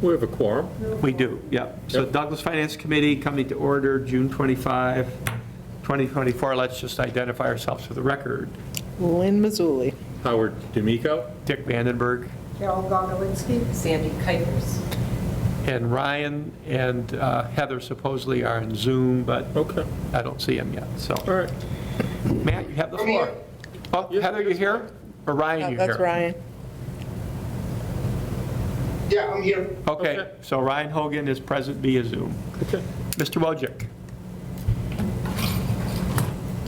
We have a quorum. We do, yeah. So Yep. Douglas Finance Committee coming to order June 25, 2024. Let's just identify ourselves for the record. Lynn Mazzulli. Howard D'Amico. Dick Vandenberg Carol Gogolinsky. Sandy Kuipers. and Ryan and Heather supposedly are on Zoom, but Okay. I don't see them yet, so. All right. Matt, you have the floor. Oh, Yeah, Heather, you here? Or Ryan, you here? That's Ryan. Yeah, I'm here. Okay, Okay. so Ryan Hogan is present via Zoom. Okay. Mr. Wojcik?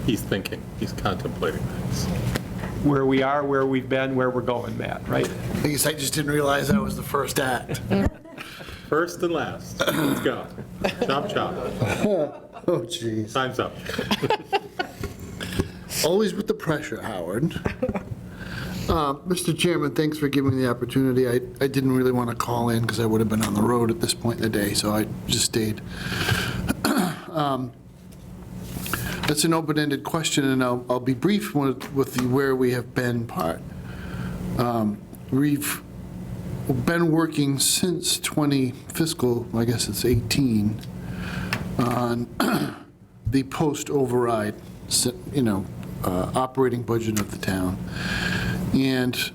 He's thinking. He's contemplating things. Where we are, where we've been, where we're going, Matt, right? I guess I just didn't realize that was the first act. First and last. Let's go. Chop, chop. Oh, jeez. Time's up. Always with the pressure, Howard. Mr. Chairman, thanks for giving me the opportunity. I didn't really want to call in because I would have been on the road at this point in the day, so I just stayed. That's an open-ended question, and I'll be brief with the where we have been part. We've been working since 20 fiscal, I guess it's 18, on the post-override, operating budget of the town. And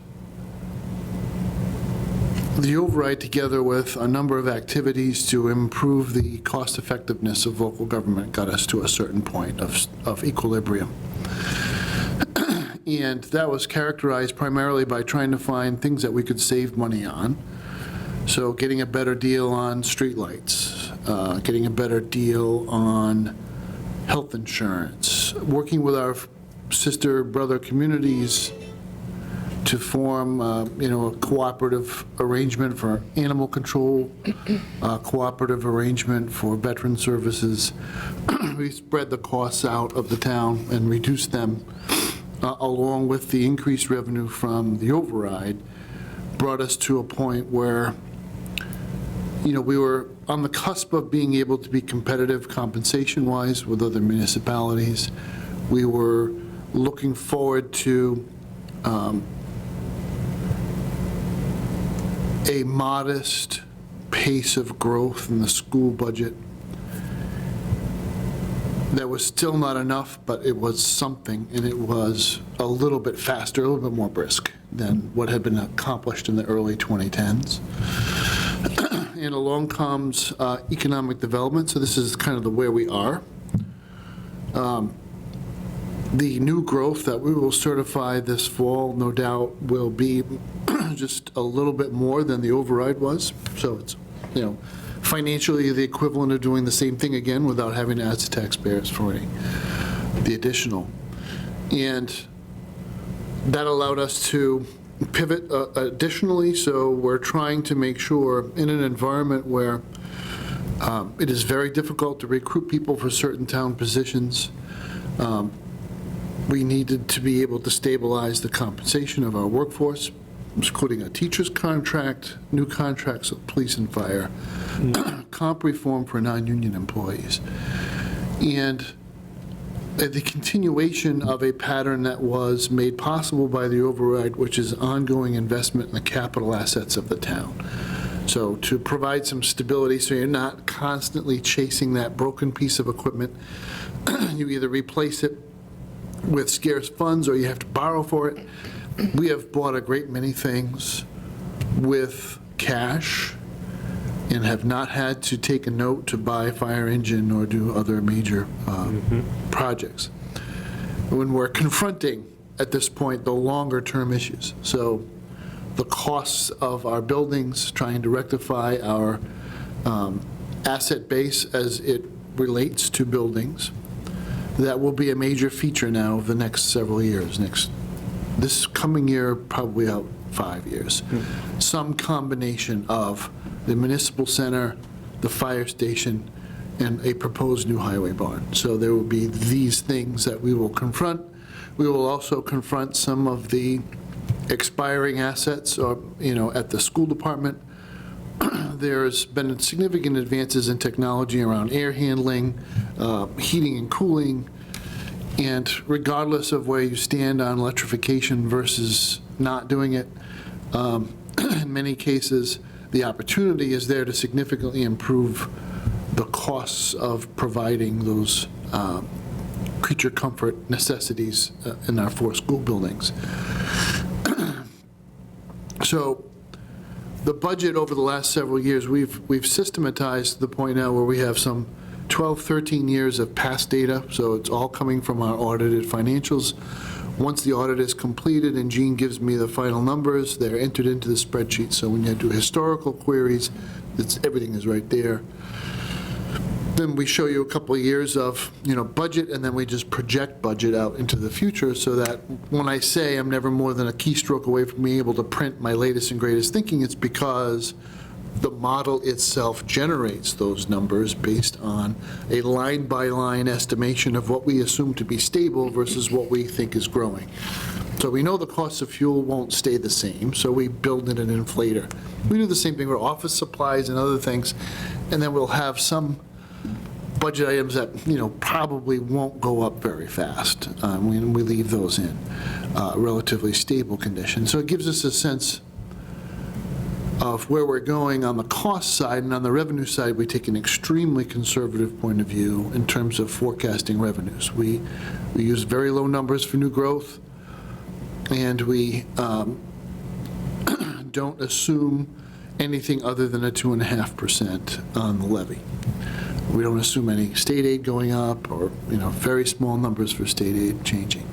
the override, together with a number of activities to improve the cost effectiveness of local government, got us to a certain point of equilibrium. And that was characterized primarily by trying to find things that we could save money on. So getting a better deal on streetlights, getting a better deal on health insurance, working with our sister, brother communities to form, a cooperative arrangement for animal control, a cooperative arrangement for veteran services. We spread the costs out of the town and reduced them, along with the increased revenue from the override, brought us to a point where, we were on the cusp of being able to be competitive compensation-wise with other municipalities. We were looking forward to a modest pace of growth in the school budget. That was still not enough, but it was something, and it was a little bit faster, a little bit more brisk than what had been accomplished in the early 2010s. And along comes economic development, so this is kind of the where we are. The new growth that we will certify this fall, no doubt, will be just a little bit more than the override was. So it's, financially the equivalent of doing the same thing again without having to ask the taxpayers for the additional. And that allowed us to pivot additionally, so we're trying to make sure in an environment where it is very difficult to recruit people for certain town positions, we needed to be able to stabilize the compensation of our workforce, including a teacher's contract, new contracts with police and fire, comp reform for non-union employees, and the continuation of a pattern that was made possible by the override, which is ongoing investment in the capital assets of the town. So to provide some stability so you're not constantly chasing that broken piece of equipment, you either replace it with scarce funds or you have to borrow for it. We have bought a great many things with cash and have not had to take a note to buy a fire engine or do other major projects. When we're confronting, at this point, the longer-term issues. So the costs of our buildings, trying to rectify our asset base as it relates to buildings, that will be a major feature now of the next several years. This coming year, probably out 5 years. Some combination of the municipal center, the fire station, and a proposed new highway barn. So there will be these things that we will confront. We will also confront some of the expiring assets, or, at the school department. There's been significant advances in technology around air handling, heating and cooling, and regardless of where you stand on electrification versus not doing it, in many cases, the opportunity is there to significantly improve the costs of providing those creature comfort necessities in our 4 school buildings. So the budget over the last several years, we've systematized to the point now where we have some 12, 13 years of past data, so it's all coming from our audited financials. Once the audit is completed and Jean gives me the final numbers, they're entered into the spreadsheet. So when you do historical queries, everything is right there. Then we show you a couple of years of, budget, and then we just project budget out into the future so that when I say I'm never more than a keystroke away from being able to print my latest and greatest thinking, it's because the model itself generates those numbers based on a line-by-line estimation of what we assume to be stable versus what we think is growing. So we know the cost of fuel won't stay the same, so we build in an inflator. We do the same thing with office supplies and other things, and then we'll have some budget items that, probably won't go up very fast. We leave those in relatively stable condition. So it gives us a sense of where we're going on the cost side, and on the revenue side, we take an extremely conservative point of view in terms of forecasting revenues. We use very low numbers for new growth, and we don't assume anything other than a 2.5% on the levy. We don't assume any state aid going up or, very small numbers for state aid changing.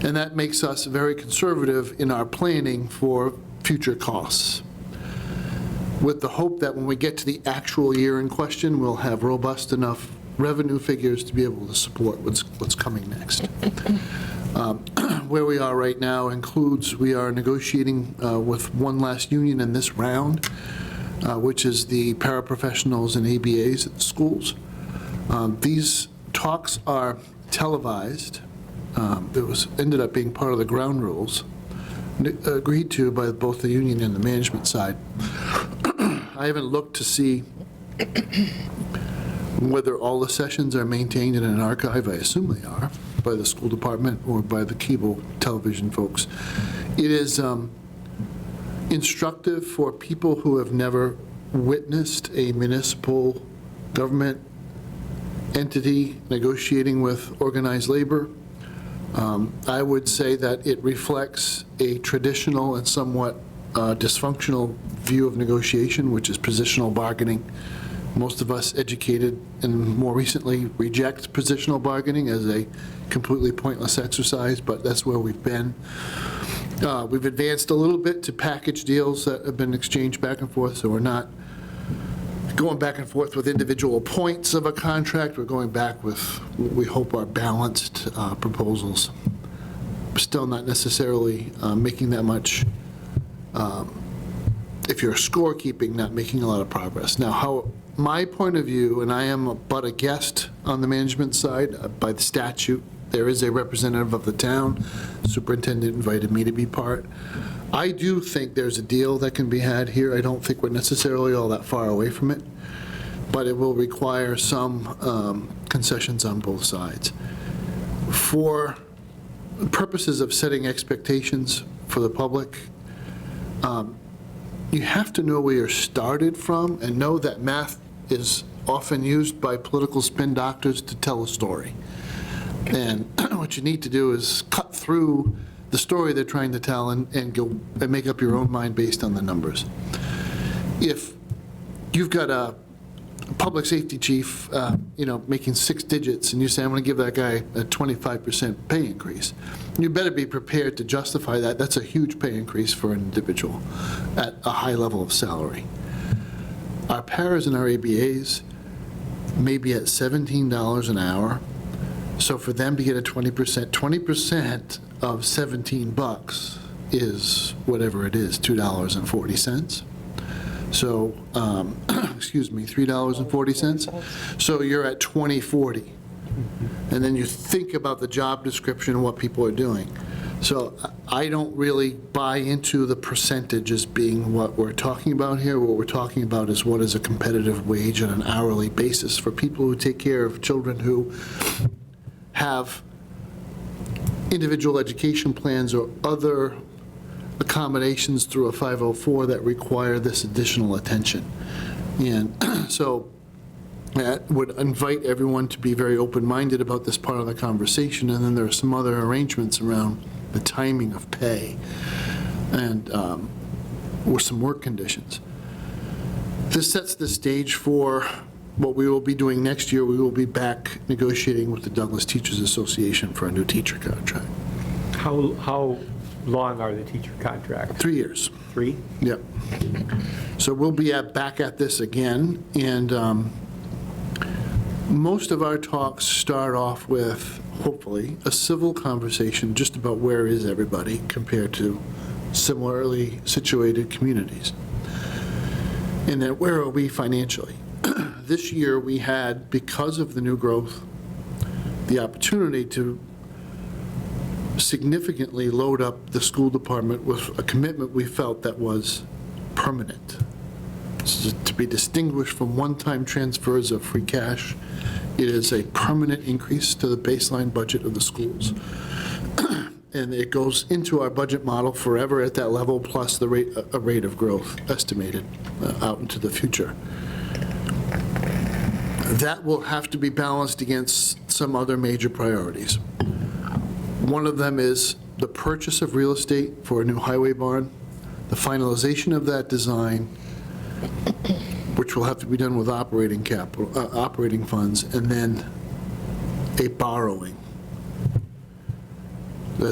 And that makes us very conservative in our planning for future costs, with the hope that when we get to the actual year in question, we'll have robust enough revenue figures to be able to support what's coming next. Where we are right now includes, we are negotiating with one last union in this round, which is the paraprofessionals and ABAs at the schools. These talks are televised. It ended up being part of the ground rules, agreed to by both the union and the management side. I haven't looked to see whether all the sessions are maintained in an archive. I assume they are, by the school department or by the cable television folks. It is instructive for people who have never witnessed a municipal government entity negotiating with organized labor. I would say that it reflects a traditional and somewhat dysfunctional view of negotiation, which is positional bargaining. Most of us educated and more recently reject positional bargaining as a completely pointless exercise, but that's where we've been. We've advanced a little bit to package deals that have been exchanged back and forth, so we're not going back and forth with individual points of a contract. We're going back with what we hope are balanced proposals. Still not necessarily making that much, if you're scorekeeping, not making a lot of progress. Now, how my point of view, and I am but a guest on the management side, by the statute, there is a representative of the town. Superintendent invited me to be part. I do think there's a deal that can be had here. I don't think we're necessarily all that far away from it, but it will require some concessions on both sides. For purposes of setting expectations for the public, you have to know where you're started from and know that math is often used by political spin doctors to tell a story. And what you need to do is cut through the story they're trying to tell and go and make up your own mind based on the numbers. If you've got a public safety chief, making 6 digits, and you say, I'm going to give that guy a 25% pay increase, you better be prepared to justify that. That's a huge pay increase for an individual at a high level of salary. Our paras and our ABAs may be at $17 an hour. So for them to get a 20% of $17 is whatever it is, $2.40. So, excuse me, $3.40. So you're at $20.40. And then you think about the job description and what people are doing. So I don't really buy into the percentage as being what we're talking about here. What we're talking about is what is a competitive wage on an hourly basis for people who take care of children who have individual education plans or other accommodations through a 504 that require this additional attention. And so I would invite everyone to be very open-minded about this part of the conversation, and then there are some other arrangements around the timing of pay and or some work conditions. This sets the stage for what we will be doing next year. We will be back negotiating with the Douglas Teachers Association for a new teacher contract. How long are the teacher contracts? 3 years. 3? Yep. So we'll be back at this again, and most of our talks start off with, hopefully, a civil conversation just about where is everybody compared to similarly situated communities. And then where are we financially? This year, we had, because of the new growth, the opportunity to significantly load up the school department with a commitment we felt that was permanent. This is to be distinguished from one-time transfers of free cash. It is a permanent increase to the baseline budget of the schools. And it goes into our budget model forever at that level, plus a rate of growth estimated out into the future. That will have to be balanced against some other major priorities. One of them is the purchase of real estate for a new highway barn, the finalization of that design, which will have to be done with operating capital, operating funds, and then a borrowing.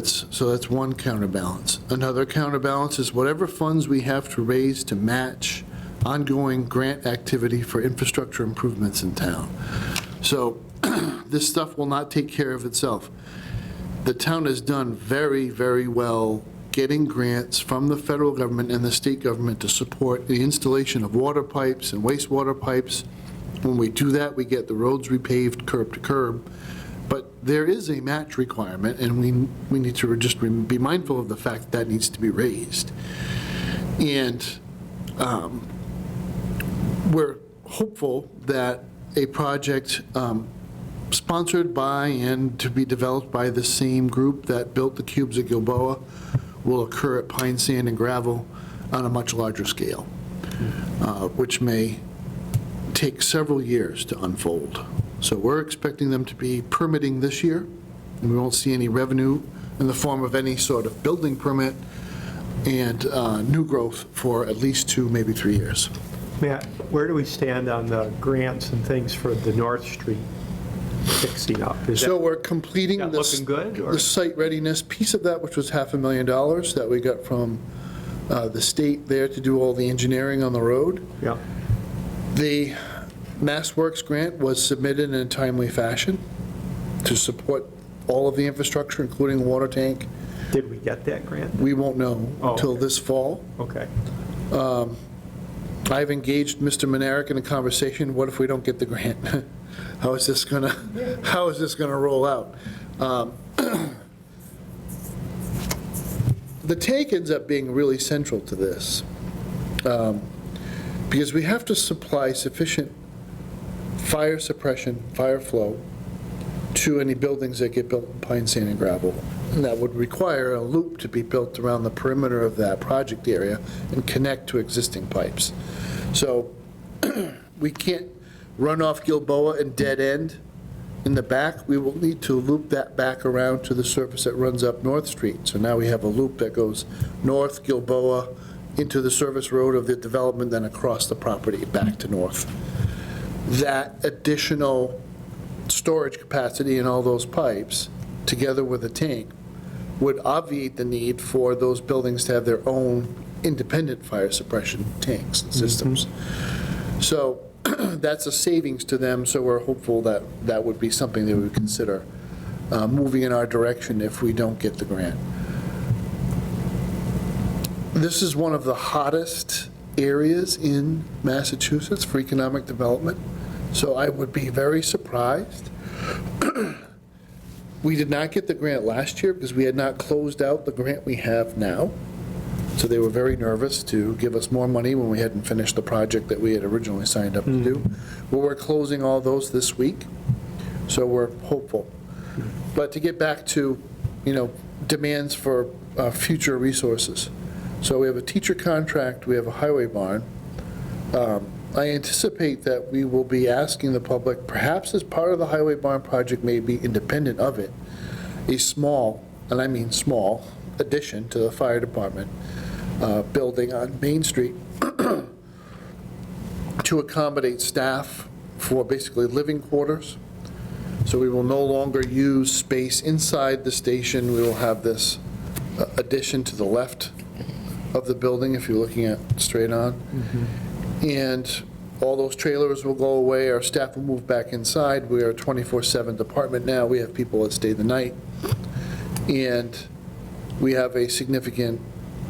So that's one counterbalance. Another counterbalance is whatever funds we have to raise to match ongoing grant activity for infrastructure improvements in town. So this stuff will not take care of itself. The town has done very, very well getting grants from the federal government and the state government to support the installation of water pipes and wastewater pipes. When we do that, we get the roads repaved curb to curb. But there is a match requirement, and we need to just be mindful of the fact that needs to be raised. And we're hopeful that a project sponsored by and to be developed by the same group that built the cubes at Gilboa will occur at Pine Sand and Gravel on a much larger scale, which may take several years to unfold. So we're expecting them to be permitting this year, and we won't see any revenue in the form of any sort of building permit and new growth for at least 2, maybe 3 years. Matt, where do we stand on the grants and things for the North Street fixing up? Is So that we're completing that looking good, or- the site readiness piece of that, which was $500,000 that we got from the state there to do all the engineering on the road. Yeah, The Mass Works grant was submitted in a timely fashion to support all of the infrastructure, including the water tank. did we get that grant? We won't know Oh, until okay. this fall. Okay, I've engaged Mr. Monerick in a conversation, what if we don't get the grant? How is this gonna roll out? The tank ends up being really central to this, because we have to supply sufficient fire suppression, fire flow, to any buildings that get built in Pine Sand and Gravel. And that would require a loop to be built around the perimeter of that project area and connect to existing pipes. So we can't run off Gilboa and dead end in the back. We will need to loop that back around to the surface that runs up North Street. So now we have a loop that goes north Gilboa into the service road of the development, then across the property back to north. That additional storage capacity in all those pipes, together with a tank, would obviate the need for those buildings to have their own independent fire suppression tanks and systems. So that's a savings to them, so we're hopeful that that would be something they would consider moving in our direction if we don't get the grant. This is one of the hottest areas in Massachusetts for economic development, so I would be very surprised. We did not get the grant last year because we had not closed out the grant we have now. So they were very nervous to give us more money when we hadn't finished the project that we had originally signed up to do. Well, we're closing all those this week, so we're hopeful. But to get back to, demands for future resources. So we have a teacher contract, we have a highway barn. I anticipate that we will be asking the public, perhaps as part of the highway barn project, maybe independent of it, a small, and I mean small, addition to the fire department building on Main Street to accommodate staff for basically living quarters. So we will no longer use space inside the station. We will have this addition to the left of the building, if you're looking at straight on. And all those trailers will go away. Our staff will move back inside. We are a 24/7 department now. We have people that stay the night. And we have a significant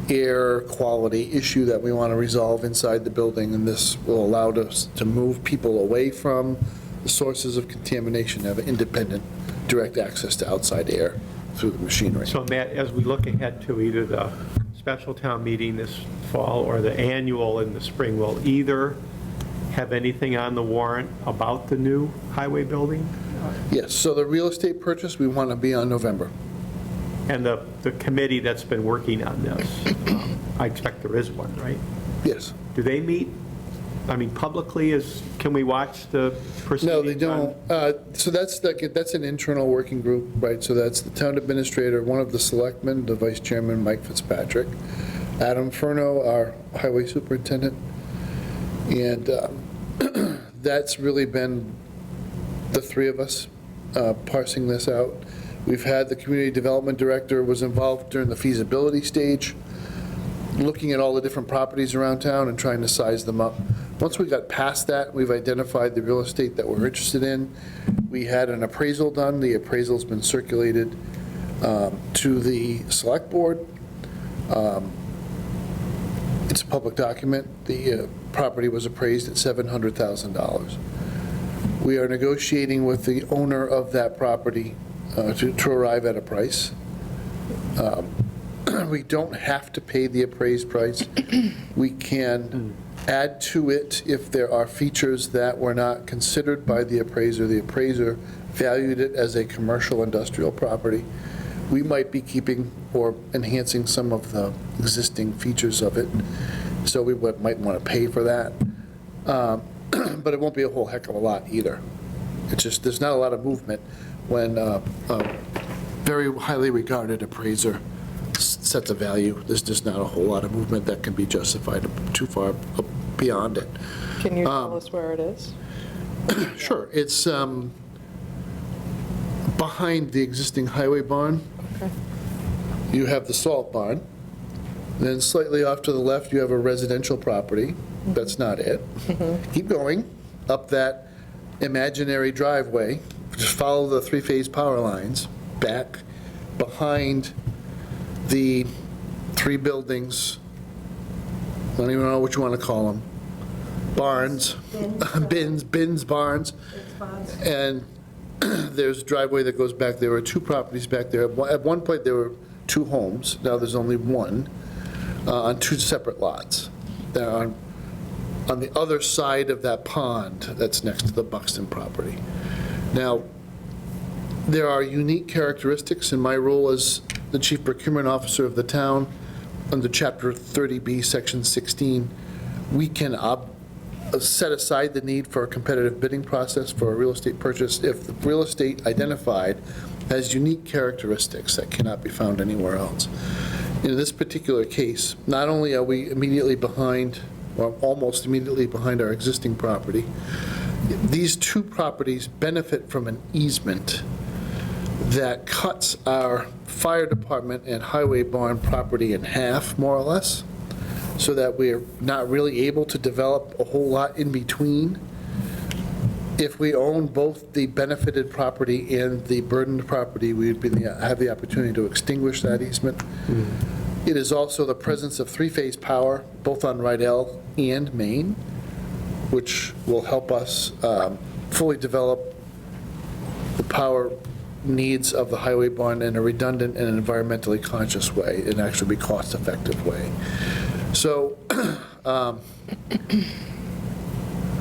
air quality issue that we want to resolve inside the building, and this will allow us to move people away from the sources of contamination, have independent, direct access to outside air through the machinery. So Matt, as we look ahead to either the special town meeting this fall or the annual in the spring, will either have anything on the warrant about the new highway building? Yes, so the real estate purchase, we want to be on November. And the committee that's been working on this, I expect there is one, right? Yes. Do they meet, I mean, publicly, can we watch the proceedings? No, they don't. So that's an internal working group, right? So that's the town administrator, one of the selectmen, the vice chairman, Mike Fitzpatrick, Adam Furno, our highway superintendent. And that's really been the three of us parsing this out. We've had the community development director was involved during the feasibility stage, looking at all the different properties around town and trying to size them up. Once we got past that, we've identified the real estate that we're interested in. We had an appraisal done. The appraisal's been circulated to the select board. It's a public document. The property was appraised at $700,000. We are negotiating with the owner of that property to arrive at a price. We don't have to pay the appraised price. We can add to it if there are features that were not considered by the appraiser. The appraiser valued it as a commercial industrial property. We might be keeping or enhancing some of the existing features of it, so we might want to pay for that. But it won't be a whole heck of a lot either. It's just, there's not a lot of movement when a very highly regarded appraiser sets a value. There's just not a whole lot of movement that can be justified too far beyond it. Can you tell us where it is? Sure, it's behind the existing highway barn. Okay. You have the salt barn. Then slightly off to the left, you have a residential property. That's not it. Keep going up that imaginary driveway. Just follow the three-phase power lines back behind the three buildings. I don't even know what you want to call them. Barns, bins, barns. And there's a driveway that goes back. There were two properties back there. At one point, there were two homes. Now there's only one on two separate lots. They're on the other side of that pond that's next to the Buxton property. Now, there are unique characteristics in my role as the chief procurement officer of the town. Under Chapter 30B, Section 16, we can set aside the need for a competitive bidding process for a real estate purchase if the real estate identified has unique characteristics that cannot be found anywhere else. In this particular case, not only are we immediately behind, or almost immediately behind our existing property, these two properties benefit from an easement that cuts our fire department and highway barn property in half, more or less, so that we're not really able to develop a whole lot in between. If we own both the benefited property and the burdened property, we would have the opportunity to extinguish that easement. It is also the presence of three-phase power, both on Rydell and Main, which will help us fully develop the power needs of the highway barn in a redundant and environmentally conscious way, and actually be cost-effective way. So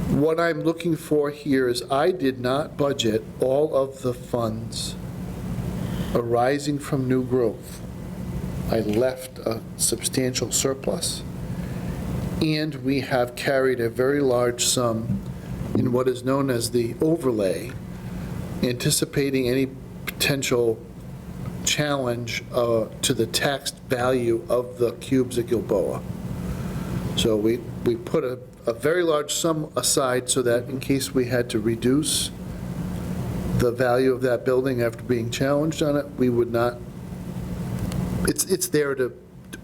what I'm looking for here is I did not budget all of the funds arising from new growth I left a substantial surplus, and we have carried a very large sum in what is known as the overlay, anticipating any potential challenge to the tax value of the cubes at Gilboa. So we put a very large sum aside so that in case we had to reduce the value of that building after being challenged on it, we would not, it's there to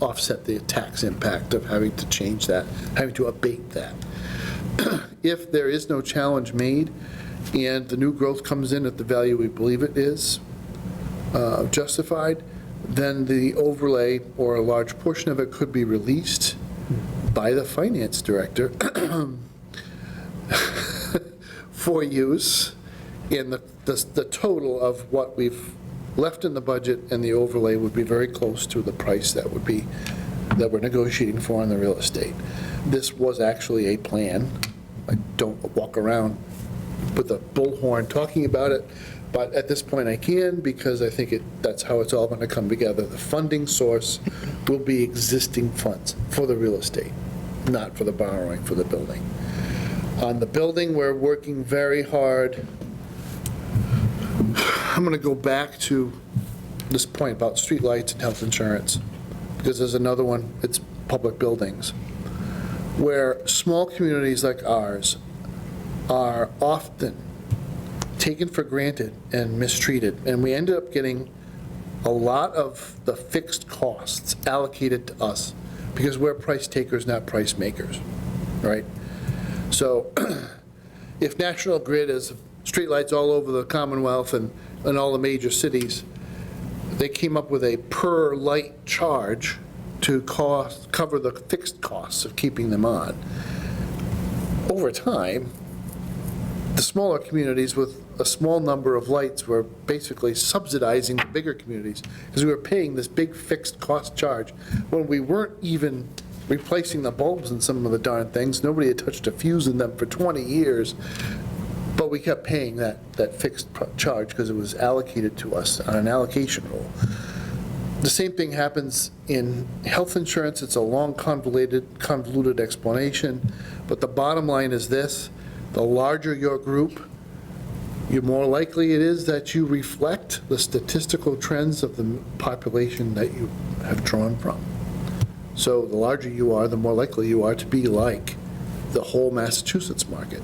offset the tax impact of having to change that, having to abate that. If there is no challenge made and the new growth comes in at the value we believe it is justified, then the overlay or a large portion of it could be released by the finance director for use in the total of what we've left in the budget, and the overlay would be very close to the price that we're negotiating for on the real estate. This was actually a plan. I don't walk around with a bullhorn talking about it, but at this point I can, because I think that's how it's all going to come together. The funding source will be existing funds for the real estate, not for the borrowing for the building. On the building, we're working very hard. I'm going to go back to this point about streetlights and health insurance, because there's another one, it's public buildings, where small communities like ours are often taken for granted and mistreated, and we ended up getting a lot of the fixed costs allocated to us because we're price takers, not price makers, right? So if National Grid has streetlights all over the Commonwealth and all the major cities, they came up with a per light charge to cover the fixed costs of keeping them on. Over time, the smaller communities with a small number of lights were basically subsidizing the bigger communities because we were paying this big fixed cost charge when we weren't even replacing the bulbs in some of the darn things. Nobody had touched a fuse in them for 20 years, but we kept paying that fixed charge because it was allocated to us on an allocation roll. The same thing happens in health insurance. It's a long, convoluted explanation, but the bottom line is this: the larger your group, the more likely it is that you reflect the statistical trends of the population that you have drawn from. So the larger you are, the more likely you are to be like the whole Massachusetts market.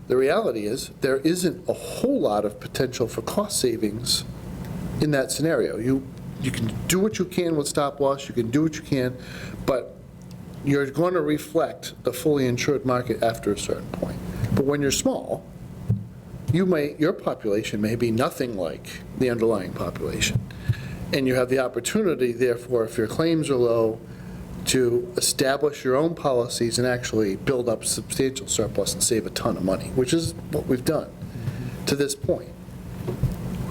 The reality is there isn't a whole lot of potential for cost savings in that scenario. You can do what you can with stop loss, you can do what you can, but you're going to reflect the fully insured market after a certain point. But when you're small, your population may be nothing like the underlying population. And you have the opportunity, therefore, if your claims are low, to establish your own policies and actually build up substantial surplus and save a ton of money, which is what we've done to this point.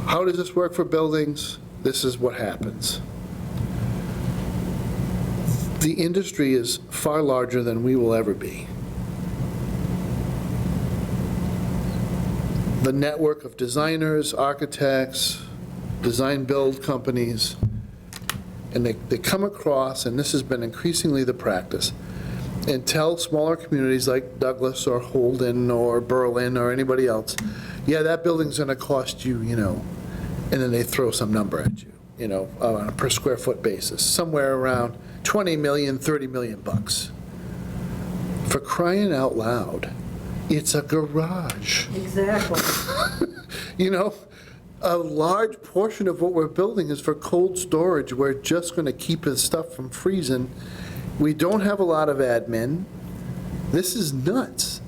How does this work for buildings? This is what happens. The industry is far larger than we will ever be. The network of designers, architects, design-build companies, and they come across, and this has been increasingly the practice, and tell smaller communities like Douglas or Holden or Berlin or anybody else, yeah, that building's going to cost you, and then they throw some number at you, on a per square foot basis, somewhere around 20 million, 30 million bucks. For crying out loud, it's a garage. Exactly. A large portion of what we're building is for cold storage. We're just going to keep his stuff from freezing. We don't have a lot of admin. This is nuts.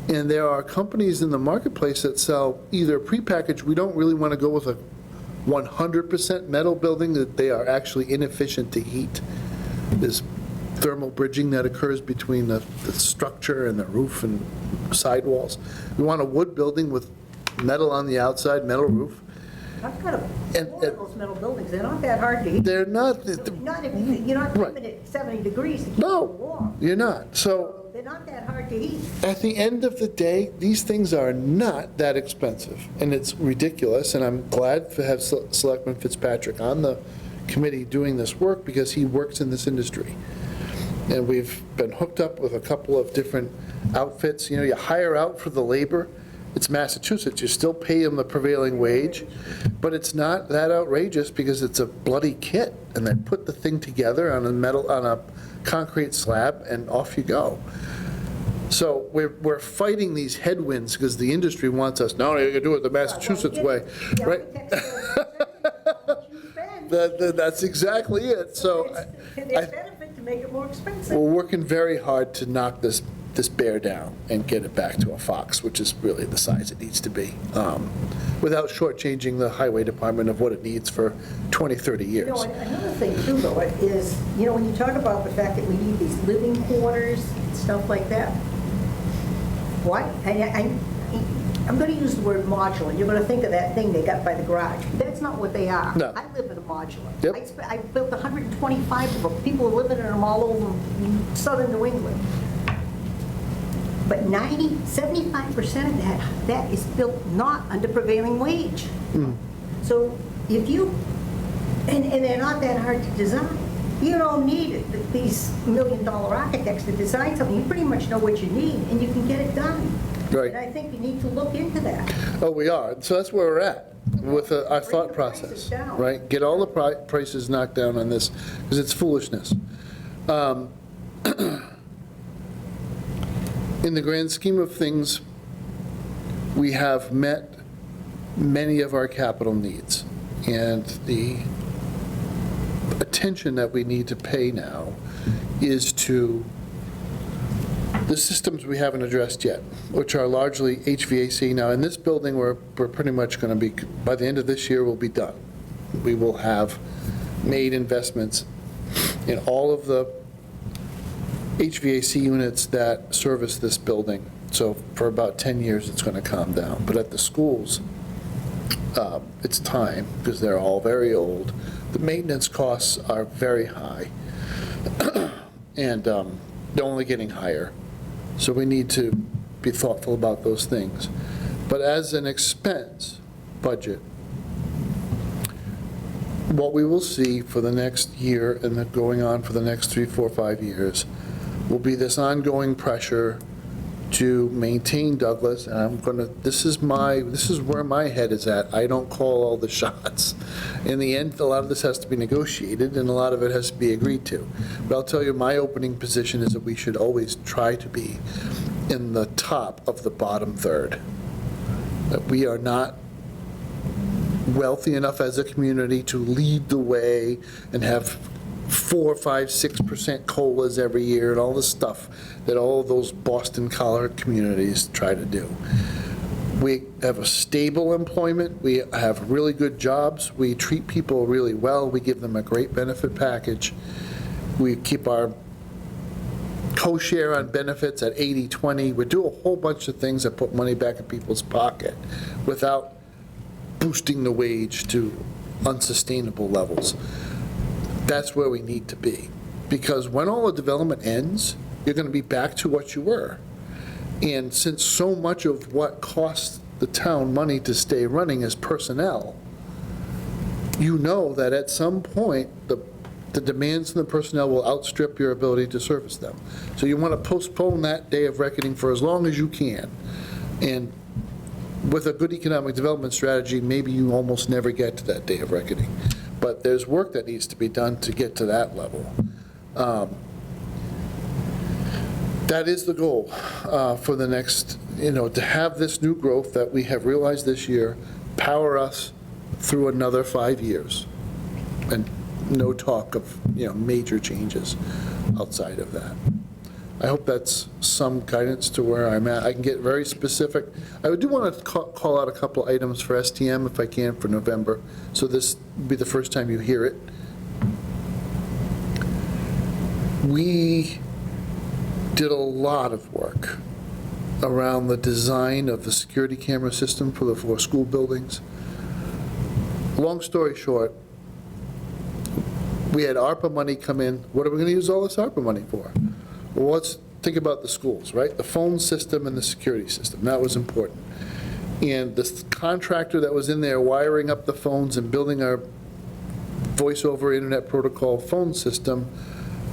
And there are companies in the marketplace that sell either prepackaged. We don't really want to go with a 100% metal building, that they are actually inefficient to heat. There's thermal bridging that occurs between the structure and the roof and sidewalls. We want a wood building with metal on the outside, metal roof. I've got one of those metal buildings. They're not that hard to heat. They're not. Not if you're not keeping it 70 degrees to keep it warm. You're not. So they're not that hard to heat. at the end of the day, these things are not that expensive, and it's ridiculous, and I'm glad to have Selectman Fitzpatrick on the committee doing this work because he works in this industry. And we've been hooked up with a couple of different outfits. You know, you hire out for the labor. It's Massachusetts, you still pay them the prevailing wage, but it's not that outrageous because it's a bloody kit, and they put the thing together on a concrete slab, and off you go. So we're fighting these headwinds because the industry wants us, no, you're gonna do it the Massachusetts way, The right? architects say, "What you spend." That's exactly it, so There's benefit to make it more expensive. we're working very hard to knock this bear down and get it back to a fox, which is really the size it needs to be, without shortchanging the highway department of what it needs for 20, 30 You know, years. another thing too, though, is, you know, when you talk about the fact that we need these living quarters, and stuff like that, why, I'm going to use the word modular, you're going to think of that thing they got by the garage. That's not what they are. No. I live in a modular. Yep. I built 125 of them, people are living in them all over southern New England. But 75% of that is built not under prevailing wage. So if you, and they're not that hard to design. You don't need these million-dollar architects to design something. You pretty much know what you need, and you can get it done. Right. And I think you need to look into that. Oh, we are, so that's where we're at with our Bring thought the prices process, down. right? Get all the prices knocked down on this, because it's foolishness. In the grand scheme of things, we have met many of our capital needs, and the attention that we need to pay now is to the systems we haven't addressed yet, which are largely HVAC. Now, in this building, we're pretty much going to be, by the end of this year, we'll be done. We will have made investments in all of the HVAC units that service this building. So for about 10 years, it's going to calm down. But at the schools, it's time, because they're all very old. The maintenance costs are very high, and they're only getting higher. So we need to be thoughtful about those things. But as an expense budget, what we will see for the next year and then going on for the next 3, 4, 5 years will be this ongoing pressure to maintain Douglas, and I'm going to, this is where my head is at. I don't call all the shots. In the end, a lot of this has to be negotiated, and a lot of it has to be agreed to. But I'll tell you, my opening position is that we should always try to be in the top of the bottom third. That we are not wealthy enough as a community to lead the way and have 4, 5, 6% COLAs every year and all the stuff that all of those Boston collar communities try to do. We have a stable employment, we have really good jobs, we treat people really well, we give them a great benefit package, we keep our co-share on benefits at 80-20, we do a whole bunch of things that put money back in people's pocket without boosting the wage to unsustainable levels. That's where we need to be. Because when all the development ends, you're going to be back to what you were. And since so much of what costs the town money to stay running is personnel, you know that at some point, the demands of the personnel will outstrip your ability to service them. So you want to postpone that day of reckoning for as long as you can. And with a good economic development strategy, maybe you almost never get to that day of reckoning. But there's work that needs to be done to get to that level. That is the goal for the next, to have this new growth that we have realized this year power us through another 5 years. And no talk of, major changes outside of that. I hope that's some guidance to where I'm at. I can get very specific. I do want to call out a couple items for STM if I can for November. So this will be the first time you hear it. We did a lot of work around the design of the security camera system for the 4 school buildings. Long story short, we had ARPA money come in. What are we going to use all this ARPA money for? Well, let's think about the schools, right? The phone system and the security system, that was important. And this contractor that was in there wiring up the phones and building our voice over internet protocol phone system,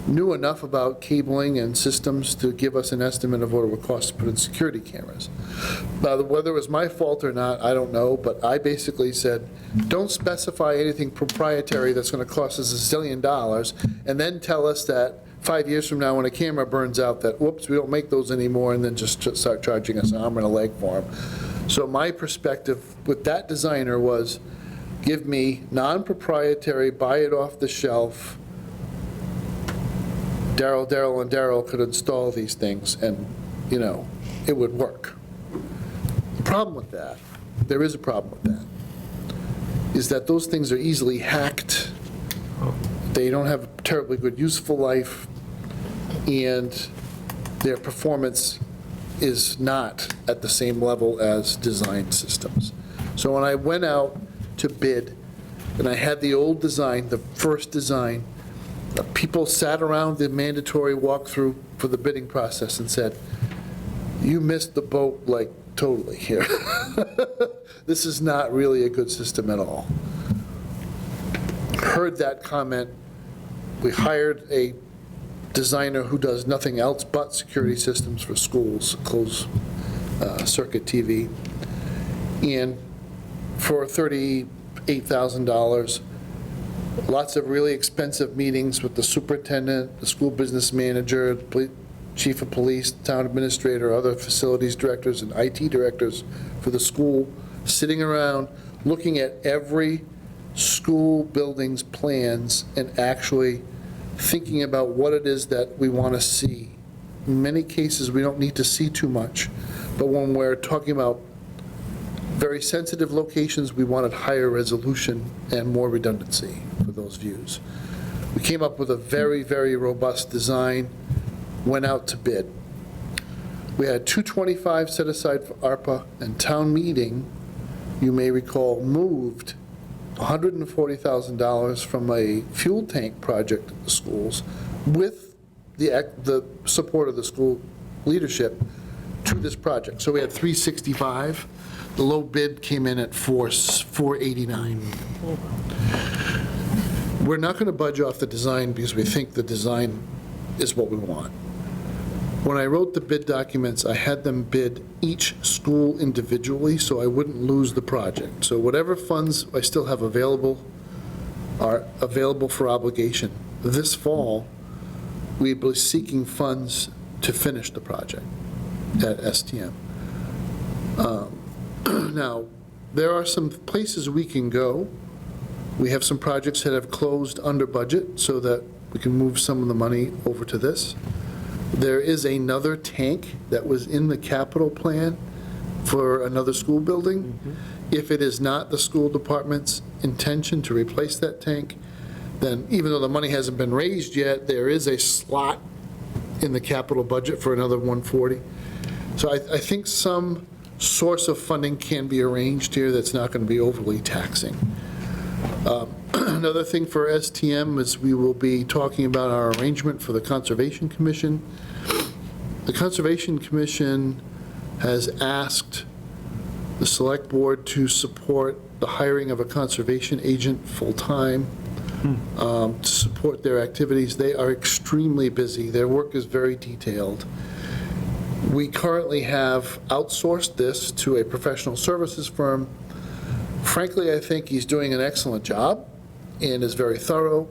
knew enough about cabling and systems to give us an estimate of what it would cost to put in security cameras. Now, whether it was my fault or not, I don't know, but I basically said, don't specify anything proprietary that's going to cost us $1 zillion, and then tell us that 5 years from now, when a camera burns out, that, whoops, we don't make those anymore, and then just start charging us an arm and a leg for them. So my perspective with that designer was, give me non-proprietary, buy it off the shelf. Daryl, and Daryl could install these things, and, you know, it would work. The problem with that, there is a problem with that, is that those things are easily hacked. They don't have a terribly good useful life, and their performance is not at the same level as design systems. So when I went out to bid, and I had the old design, the first design, people sat around the mandatory walkthrough for the bidding process and said, you missed the boat, like, totally here. This is not really a good system at all. Heard that comment. We hired a designer who does nothing else but security systems for schools, closed circuit TV. And for $38,000, lots of really expensive meetings with the superintendent, the school business manager, the chief of police, town administrator, other facilities directors, and IT directors for the school, sitting around, looking at every school building's plans and actually thinking about what it is that we want to see. In many cases, we don't need to see too much, but when we're talking about very sensitive locations, we wanted higher resolution and more redundancy for those views. We came up with a very, very robust design, went out to bid. We had $225 set aside for ARPA, and town meeting, you may recall, moved $140,000 from a fuel tank project at the schools with the support of the school leadership to this project. So we had 365. The low bid came in at 489. We're not going to budge off the design because we think the design is what we want. When I wrote the bid documents, I had them bid each school individually so I wouldn't lose the project. So whatever funds I still have available are available for obligation. This fall, we'll be seeking funds to finish the project at STM. Now, there are some places we can go. We have some projects that have closed under budget so that we can move some of the money over to this. There is another tank that was in the capital plan for another school building. If it is not the school department's intention to replace that tank, then even though the money hasn't been raised yet, there is a slot in the capital budget for another 140. So I think some source of funding can be arranged here that's not going to be overly taxing. Another thing for STM is we will be talking about our arrangement for the Conservation Commission. The Conservation Commission has asked the Select Board to support the hiring of a conservation agent full-time to support their activities. They are extremely busy. Their work is very detailed. We currently have outsourced this to a professional services firm. Frankly, I think he's doing an excellent job and is very thorough,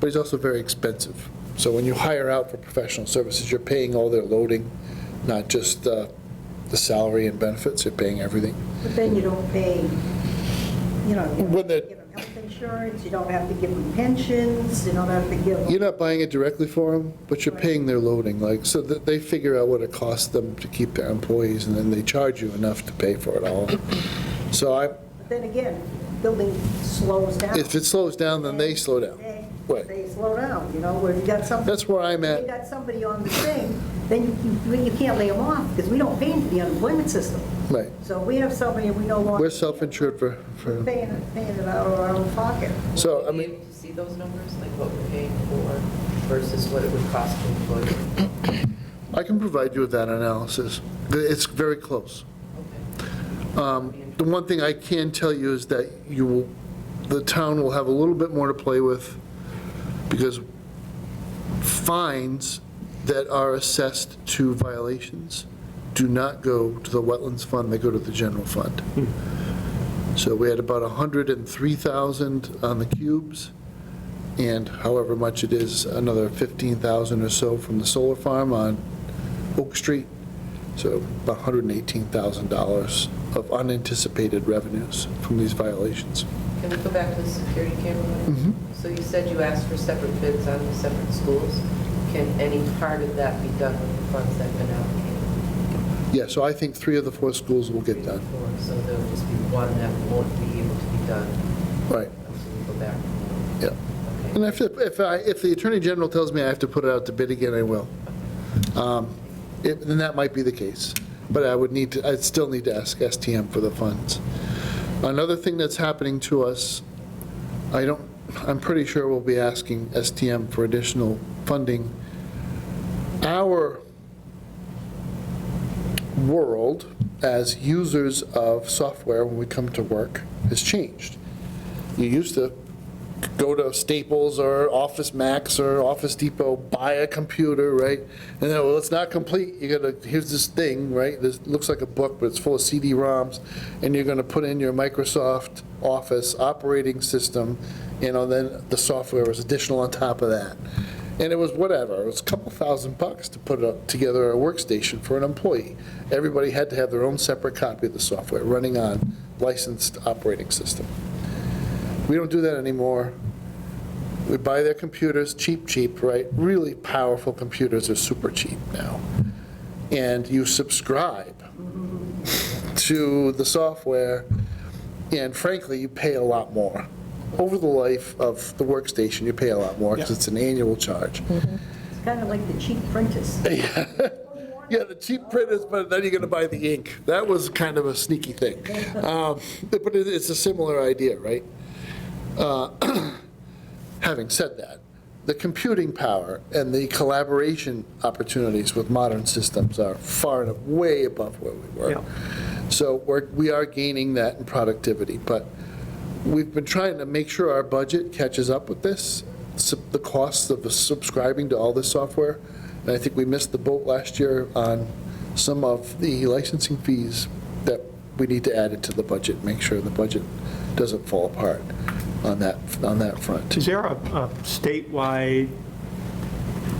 but he's also very expensive. So when you hire out for professional services, you're paying all their loading, not just the salary and benefits, you're paying everything. But then you don't pay, you know, you When don't the- have to give them health insurance, you don't have to give them pensions, you don't have to give them. You're not buying it directly for them, but you're paying their loading, like, so that they figure out what it costs them to keep their employees, and then they charge you enough to pay for it all. So But then again, building slows down. if it slows down, then they slow down. Right. They slow down, you know, where you got somebody. That's where I'm at. You got somebody on the thing, then you can't lay them off, because we don't pay into the unemployment system. Right. So we have somebody we no longer. We're self-insured for, Paying it out of our own pocket. so, I Will we be mean, able to see those numbers, like what we're paying for versus what it would cost to employ? I can provide you with that analysis. It's very close. Okay. The one thing I can tell you is that the town will have a little bit more to play with, because fines that are assessed to violations do not go to the wetlands fund, they go to the general fund. So we had about 103,000 on the cubes, and however much it is, another 15,000 or so from the solar farm on Oak Street. So about $118,000 of unanticipated revenues from these violations. Can we go back to the security camera? So you said you asked for separate bids on the separate schools. Can any part of that be done with the funds that have been allocated? Yeah, so I think 3 of the 4 schools will get done. So there'll just be one that won't be able to be done Right, until we go back. yeah. Okay. And if the Attorney General tells me I have to put it out to bid again, I will. Then that might be the case. But I'd still need to ask STM for the funds. Another thing that's happening to us, I'm pretty sure we'll be asking STM for additional funding. Our world as users of software when we come to work has changed. You used to go to Staples or Office Max or Office Depot, buy a computer, right? And then, well, it's not complete. Here's this thing, right? This looks like a book, but it's full of CD-ROMs, and you're gonna put in your Microsoft Office operating system, then the software was additional on top of that. And it was whatever, it was a couple $1,000 to put together a workstation for an employee. Everybody had to have their own separate copy of the software running on licensed operating system. We don't do that anymore. We buy their computers, cheap, right? Really powerful computers are super cheap now. And you subscribe to the software, and frankly, you pay a lot more. Over the life of the workstation, you pay a lot more because it's an annual charge. It's kind of like the cheap printers. Yeah, the cheap printers, but then you're going to buy the ink. That was kind of a sneaky thing. But it's a similar idea, right? Having said that, the computing power and the collaboration opportunities with modern systems are far and way above where we were. Yeah. So we are gaining that in productivity, but we've been trying to make sure our budget catches up with this, the costs of subscribing to all this software. And I think we missed the boat last year on some of the licensing fees that we need to add into the budget, make sure the budget doesn't fall apart on that front. Is there a statewide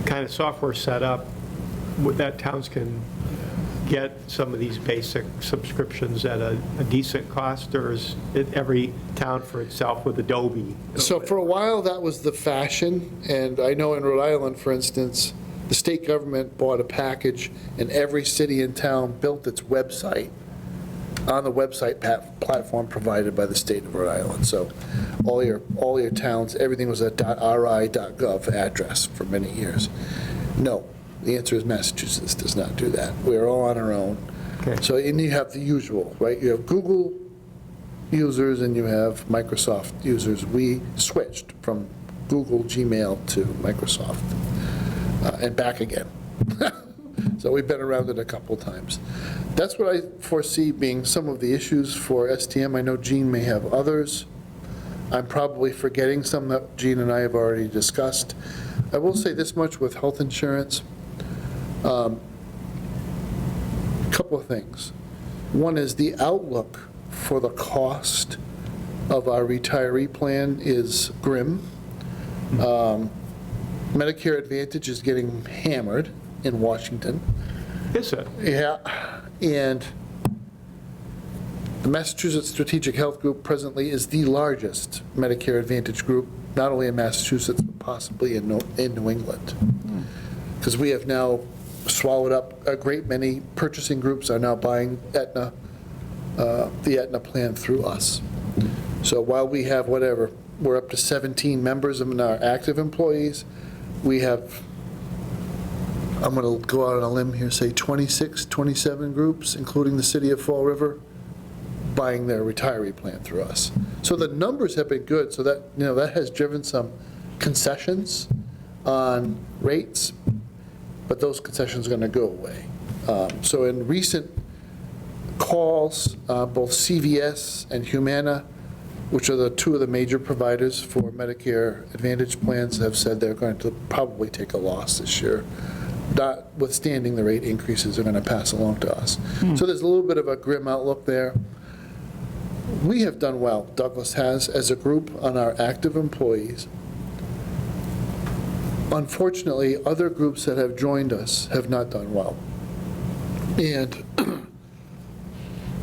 kind of software setup that towns can get some of these basic subscriptions at a decent cost, or is it every town for itself with Adobe? So for a while, that was the fashion, and I know in Rhode Island, for instance, the state government bought a package, and every city and town built its website on the website platform provided by the state of Rhode Island. So all your towns, everything was a .ri.gov address for many years. No, the answer is Massachusetts does not do that. We're all on our own. Okay. So, and you have the usual, right? You have Google users and you have Microsoft users. We switched from Google Gmail to Microsoft and back again. So we've been around it a couple times. That's what I foresee being some of the issues for STM. I know Gene may have others. I'm probably forgetting some that Gene and I have already discussed. I will say this much with health insurance. A couple of things. One is the outlook for the cost of our retiree plan is grim. Medicare Advantage is getting hammered in Washington. Is it? Yeah, and the Massachusetts Strategic Health Group presently is the largest Medicare Advantage group, not only in Massachusetts, but possibly in New England. Because we have now swallowed up a great many purchasing groups are now buying Aetna, the Aetna plan through us. So while we have whatever, we're up to 17 members of our active employees, we have, I'm going to go out on a limb here, say 26, 27 groups, including the city of Fall River, buying their retiree plan through us. So the numbers have been good, so that, that has driven some concessions on rates, but those concessions are going to go away. So in recent calls, both CVS and Humana which are the two of the major providers for Medicare Advantage plans, have said they're going to probably take a loss this year, notwithstanding the rate increases they're going to pass along to us. So there's a little bit of a grim outlook there. We have done well, Douglas has, as a group, on our active employees. Unfortunately, other groups that have joined us have not done well. And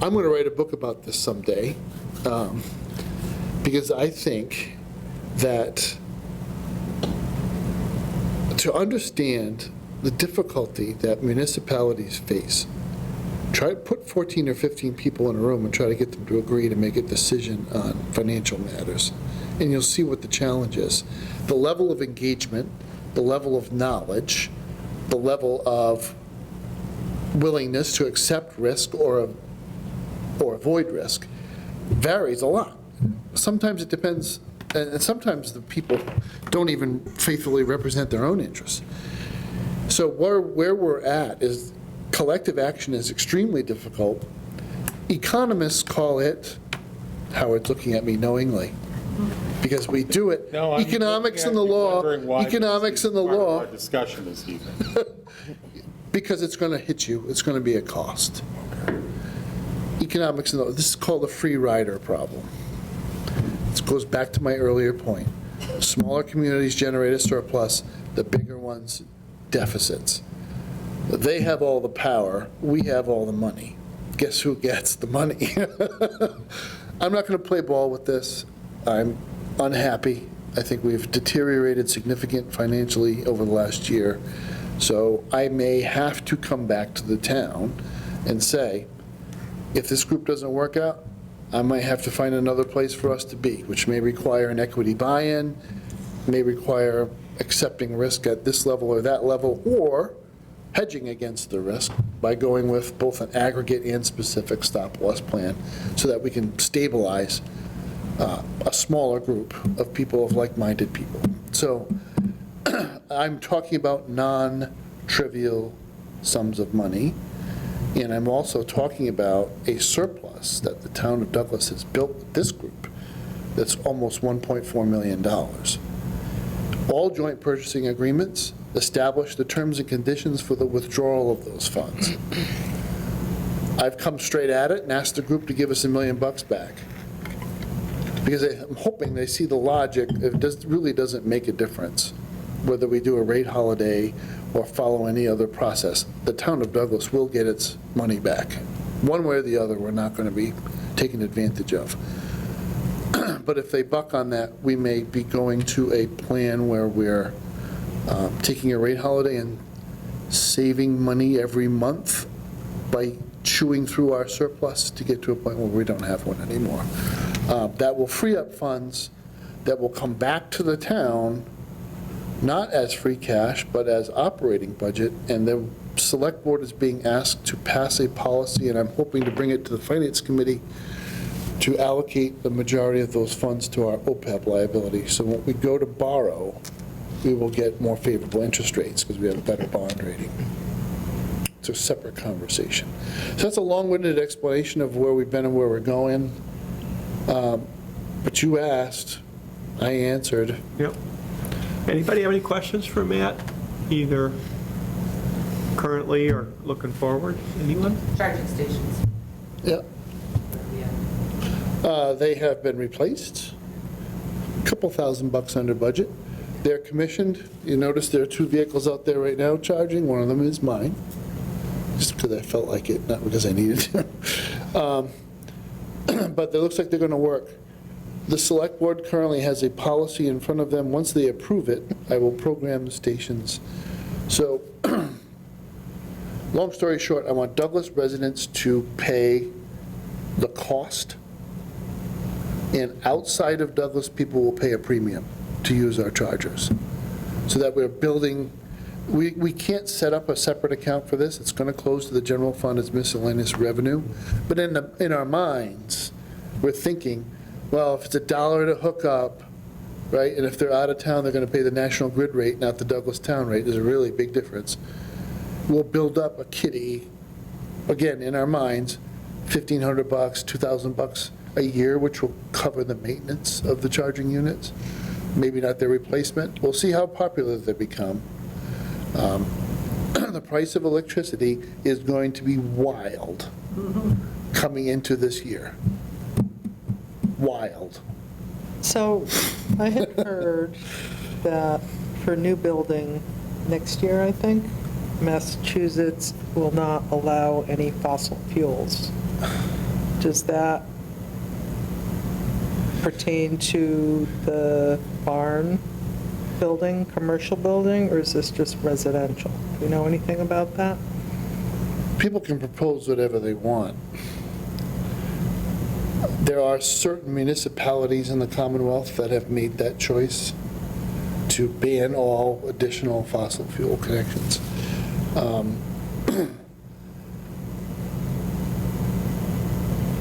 I'm going to write a book about this someday, because I think that to understand the difficulty that municipalities face, try to put 14 or 15 people in a room and try to get them to agree to make a decision on financial matters, and you'll see what the challenge is. The level of engagement, the level of knowledge, the level of willingness to accept risk or avoid risk varies a lot. Sometimes it depends, and sometimes the people don't even faithfully represent their own interests. So where we're at is collective action is extremely difficult. Economists call it, Howard's looking at me knowingly, because we do it, No, I'm economics and the looking at you law, wondering why this economics is and the part of law, our discussion this evening. because it's going to hit you, it's going to be a cost. Economics and the law, this is called the free rider problem. This goes back to my earlier point. Smaller communities generate a surplus, the bigger ones, deficits. They have all the power, we have all the money. Guess who gets the money? I'm not going to play ball with this. I'm unhappy. I think we've deteriorated significantly financially over the last year. So I may have to come back to the town and say, if this group doesn't work out, I might have to find another place for us to be, which may require an equity buy-in, may require accepting risk at this level or that level, or hedging against the risk by going with both an aggregate and specific stop-loss plan so that we can stabilize a smaller group of people, of like-minded people. So I'm talking about non-trivial sums of money, and I'm also talking about a surplus that the town of Douglas has built with this group that's almost $1.4 million. All joint purchasing agreements establish the terms and conditions for the withdrawal of those funds. I've come straight at it and asked the group to give us $1 million back, because I'm hoping they see the logic. It really doesn't make a difference whether we do a rate holiday or follow any other process. The town of Douglas will get its money back. One way or the other, we're not going to be taken advantage of. But if they buck on that, we may be going to a plan where we're taking a rate holiday and saving money every month by chewing through our surplus to get to a point where we don't have one anymore. That will free up funds that will come back to the town, not as free cash, but as operating budget, and the select board is being asked to pass a policy, and I'm hoping to bring it to the finance committee to allocate the majority of those funds to our OPEB liability. So when we go to borrow, we will get more favorable interest rates because we have a better bond rating. It's a separate conversation. So that's a long-winded explanation of where we've been and where we're going. But you asked, I answered. Yep. Anybody have any questions for Matt, either currently or looking forward? Anyone? Charging stations. Yeah. Yeah. They have been replaced, a couple $1,000 under budget. They're commissioned. You notice there are 2 vehicles out there right now charging. One of them is mine, just because I felt like it, not because I needed to. But it looks like they're going to work. The select board currently has a policy in front of them. Once they approve it, I will program the stations. So, long story short, I want Douglas residents to pay the cost, and outside of Douglas, people will pay a premium to use our chargers. So that we're building, we can't set up a separate account for this. It's going to close to the general fund as miscellaneous revenue. But in our minds, we're thinking, well, if it's $1 to hook up, right, and if they're out of town, they're going to pay the National Grid rate, not the Douglas Town rate. There's a really big difference. We'll build up a kitty, again, in our minds, $1,500, $2,000 a year, which will cover the maintenance of the charging units, maybe not their replacement. We'll see how popular they become. The price of electricity is going to be wild coming into this year. Wild. So I had heard that for new building next year, I think, Massachusetts will not allow any fossil fuels. Does that pertain to the barn building, commercial building, or is this just residential? Do you know anything about that? People can propose whatever they want. There are certain municipalities in the Commonwealth that have made that choice to ban all additional fossil fuel connections.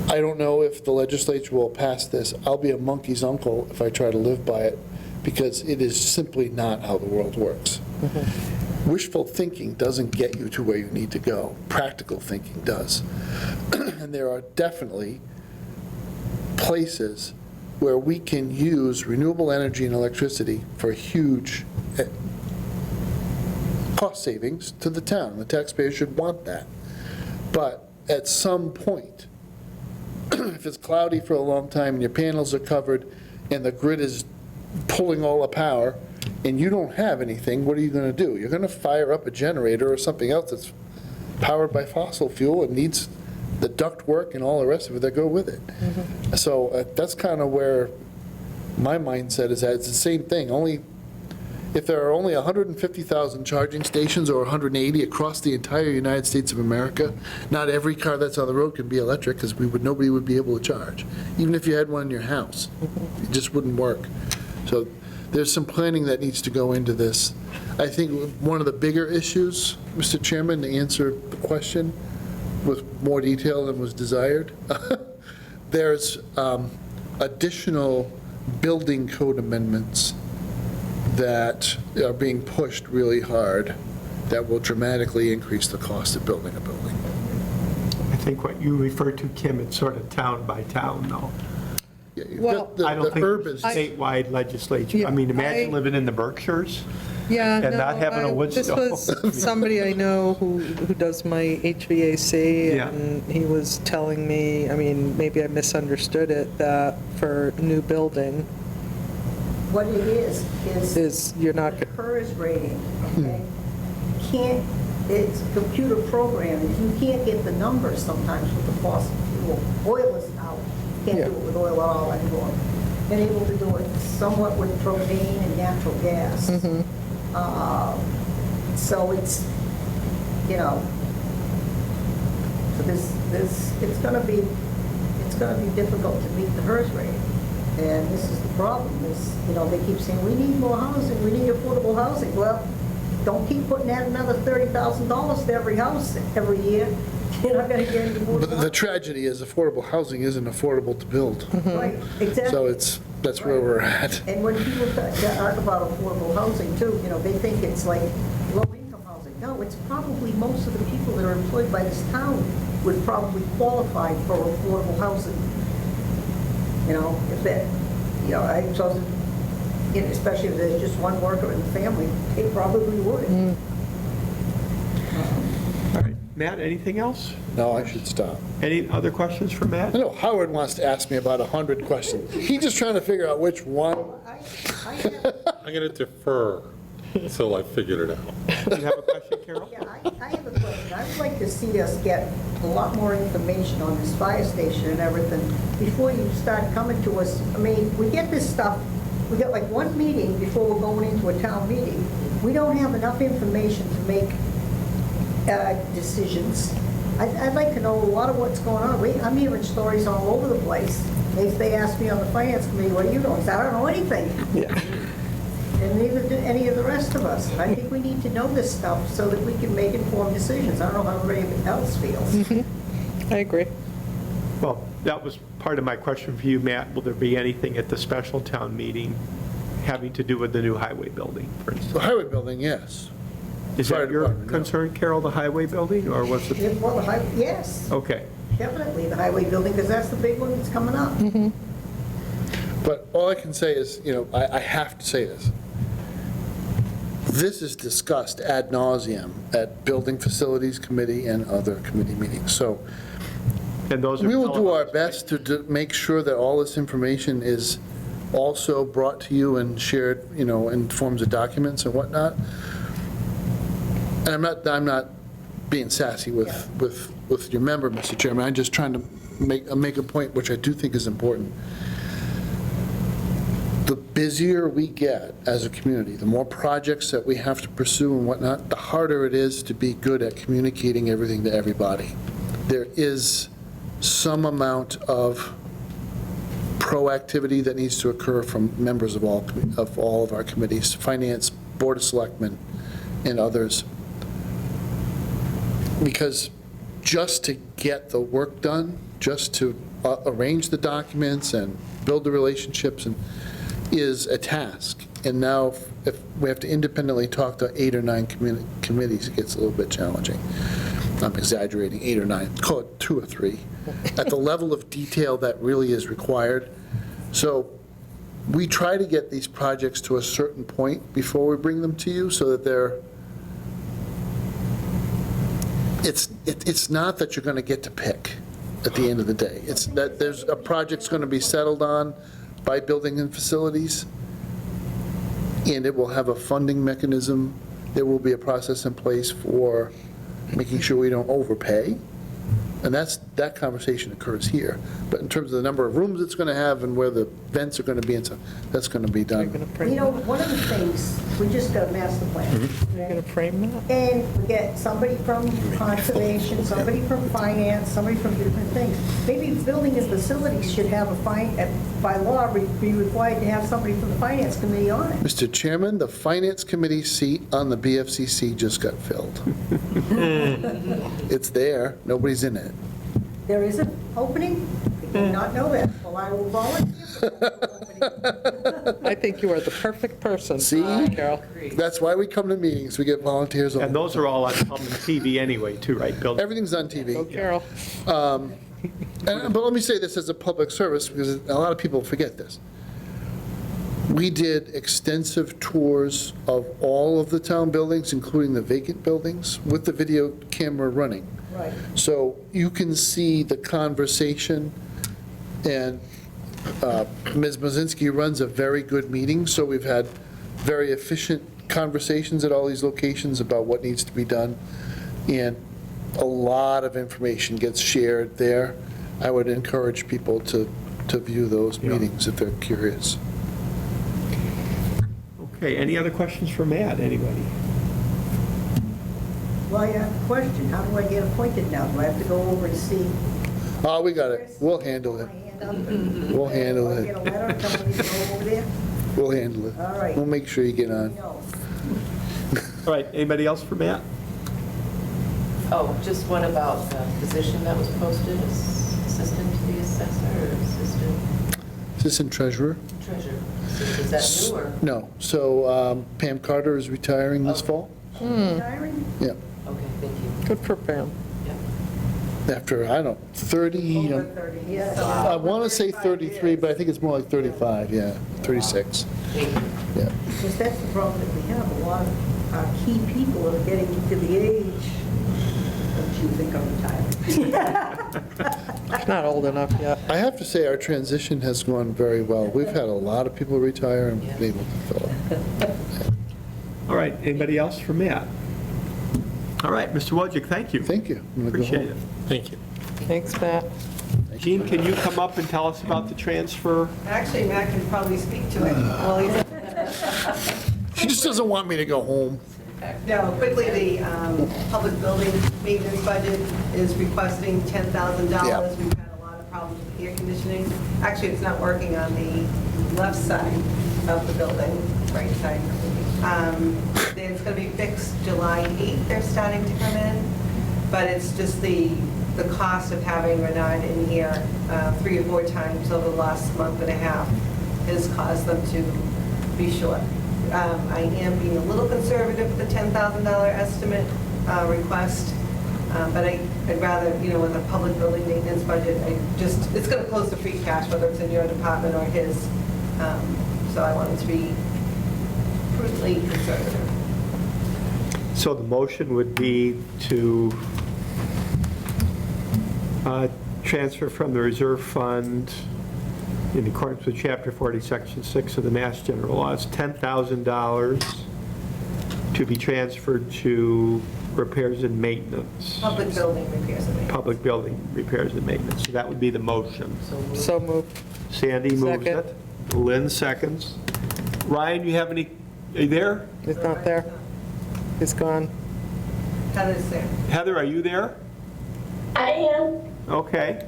I don't know if the legislature will pass this. I'll be a monkey's uncle if I try to live by it, because it is simply not how the world works. Wishful thinking doesn't get you to where you need to go. Practical thinking does. And there are definitely places where we can use renewable energy and electricity for huge cost savings to the town. The taxpayer should want that. But at some point, if it's cloudy for a long time and your panels are covered and the grid is pulling all the power and you don't have anything, what are you going to do? You're going to fire up a generator or something else that's powered by fossil fuel and needs the duct work and all the rest of it that go with it. So that's kind of where my mindset is at. It's the same thing, only if there are only 150,000 charging stations or 180 across the entire United States of America, not every car that's on the road can be electric, because nobody would be able to charge. Even if you had one in your house, it just wouldn't work. So there's some planning that needs to go into this. I think one of the bigger issues, Mr. Chairman, to answer the question with more detail than was desired, there's additional building code amendments that are being pushed really hard that will dramatically increase the cost of building a building. I think what you refer to, Kim, it's sort of town by town, though. Yeah, you've Well, got the I don't think urban, it's statewide legislature. I Yeah, mean, imagine I- living in the Berkshires. Yeah, And not having a wood This stove. was somebody I know who does my HVAC, Yeah. and he was telling me, I mean, maybe I misunderstood it, that for new building What it is is you're not, the PERS rating, okay? Can't, it's computer programmed, you can't get the numbers sometimes with the fossil fuel. Oil is out, can't Yeah. do it with oil at all anymore. Been able to do it somewhat with propane and natural gas. So it's, you know, so it's gonna be difficult to meet the HERS rating. And this is the problem, is, you know, they keep saying, we need more housing, we need affordable housing. Well, don't keep putting out another $30,000 to every house every year. You're not gonna get any affordable but the housing. tragedy is affordable housing isn't affordable to build. Right, exactly. So that's where we're at. And when people talk about affordable housing too, you know, they think it's like low-income housing. No, it's probably most of the people that are employed by this town would probably qualify for affordable housing. You know, if that, you know, I suppose, you know, especially if there's just one worker in the family, they probably would. All right, Matt, anything else? No, I should stop. Any other questions for Matt? I know Howard wants to ask me about 100 questions. He's just trying to figure out which one. I have, I'm going to defer until I figured it out. You have a question, Carol? yeah, I have a question. I would like to see us get a lot more information on this fire station and everything before you start coming to us. I mean, we get this stuff, we got like one meeting before we're going into a town meeting. We don't have enough information to make decisions. I'd like to know a lot of what's going on. I'm hearing stories all over the place. If they ask me on the finance committee, what are you doing? I say, I don't know anything. yeah. And neither do any of the rest of us. I think we need to know this stuff so that we can make informed decisions. I don't know how everybody else feels. I agree. Well, that was part of my question for you, Matt. Will there be anything at the special town meeting having to do with the new highway building, for instance? The highway building, yes. Is Fire that your department, no. concern, Carol, the highway building, or was it? Well, yes. Okay. Definitely the highway building, because that's the big one that's coming up. But all I can say is, I have to say this. This is discussed ad nauseum at Building Facilities Committee and other committee meetings. So And those are we will do our televised, best to make sure that all this information is also brought to you and shared, in forms of documents and whatnot. And I'm not being sassy with your member, Mr. Chairman. I'm just trying to make a point which I do think is important. The busier we get as a community, the more projects that we have to pursue and whatnot, the harder it is to be good at communicating everything to everybody. There is some amount of proactivity that needs to occur from members of all of our committees, Finance, Board of Selectmen, and others. Because just to get the work done, just to arrange the documents and build the relationships is a task. And now if we have to independently talk to 8 or 9 committees, it gets a little bit challenging. I'm exaggerating, 8 or 9, call it 2 or 3, at the level of detail that really is required. So we try to get these projects to a certain point before we bring them to you so that it's not that you're going to get to pick at the end of the day. It's that there's a project's going to be settled on by Building and Facilities, and it will have a funding mechanism. There will be a process in place for making sure we don't overpay. And that conversation occurs here. But in terms of the number of rooms it's going to have and where the vents are going to be, and so that's going to be done. One of the things, we just got a master plan. You're going to frame that? And we get somebody from conservation, somebody from finance, somebody from different things. Maybe building and facilities should have by law, be required to have somebody from the finance committee on it. Mr. Chairman, the Finance Committee seat on the BFCC just got filled. It's there, nobody's in it. There is an opening? I did not know that. Well, I will volunteer for that opening. I think you are the perfect person. See? Carol. That's why we come to meetings, we get volunteers And on. those are all on TV anyway, too, right, Bill? Everything's on Go TV. Carol. But let me say this as a public service, because a lot of people forget this. We did extensive tours of all of the town buildings, including the vacant buildings, with the video camera running. Right. So you can see the conversation, and Ms. Mazinski runs a very good meeting, so we've had very efficient conversations at all these locations about what needs to be done, and a lot of information gets shared there. I would encourage people to view those Yeah. meetings if they're curious. Okay, any other questions for Matt, anybody? Well, I have a question. How do I get appointed now? Do I have to go over and see? Oh, we got it. We'll handle it. My hand up and- We'll handle Do I it. get a letter telling me to go over there? We'll handle it. All right. We'll make sure you get on. No. All right, anybody else for Matt? Oh, just one about the position that was posted, assistant to the assessor or assistant Assistant Treasurer? treasurer. So is that new or? No. So Pam Carter is retiring this fall? Retiring? Yeah. Okay, thank you. Good for Pam. Yeah. After, I don't know, 30, Over 30 years. I want to say 33, but I think it's more like 35, yeah, 36, Thank you. yeah. Because that's the problem that we have. A lot of our key people are getting to the age, don't you think I'm retired? She's not old enough yet. I have to say, our transition has gone very well. We've had a lot of people retire and been able to fill it. All right, anybody else for Matt? All right, Mr. Wojcik, thank you. Thank you. I'm gonna go Appreciate home. it. Thank you. Thanks, Matt. Jean, can you come up and tell us about the transfer? Actually, Matt can probably speak to it. Well, She just doesn't want me to go home. no, quickly, the public building maintenance budget is requesting $10,000. Yeah. We've had a lot of problems with air conditioning. Actually, it's not working on the left side of the building, right side. It's going to be fixed July 8th, they're starting to come in, but it's just the cost of having Renard in here 3 or 4 times over the last month and a half has caused them to be short. I am being a little conservative with the $10,000 estimate request, but I I'd rather, with a public building maintenance budget, it's going to close to free cash, whether it's in your department or his. So I wanted to be prudently conservative. So the motion would be to transfer from the reserve fund in accordance with Chapter 40, Section 6 of the Mass General Laws, $10,000 to be transferred to repairs and maintenance. Public building repairs and maintenance. Public building repairs and maintenance. So that would be the motion. So moved. Sandy moves Second. it. Lynn seconds. Ryan, you have any, are you there? He's not there. He's gone. Heather's there. Heather, are you there? I am. Okay.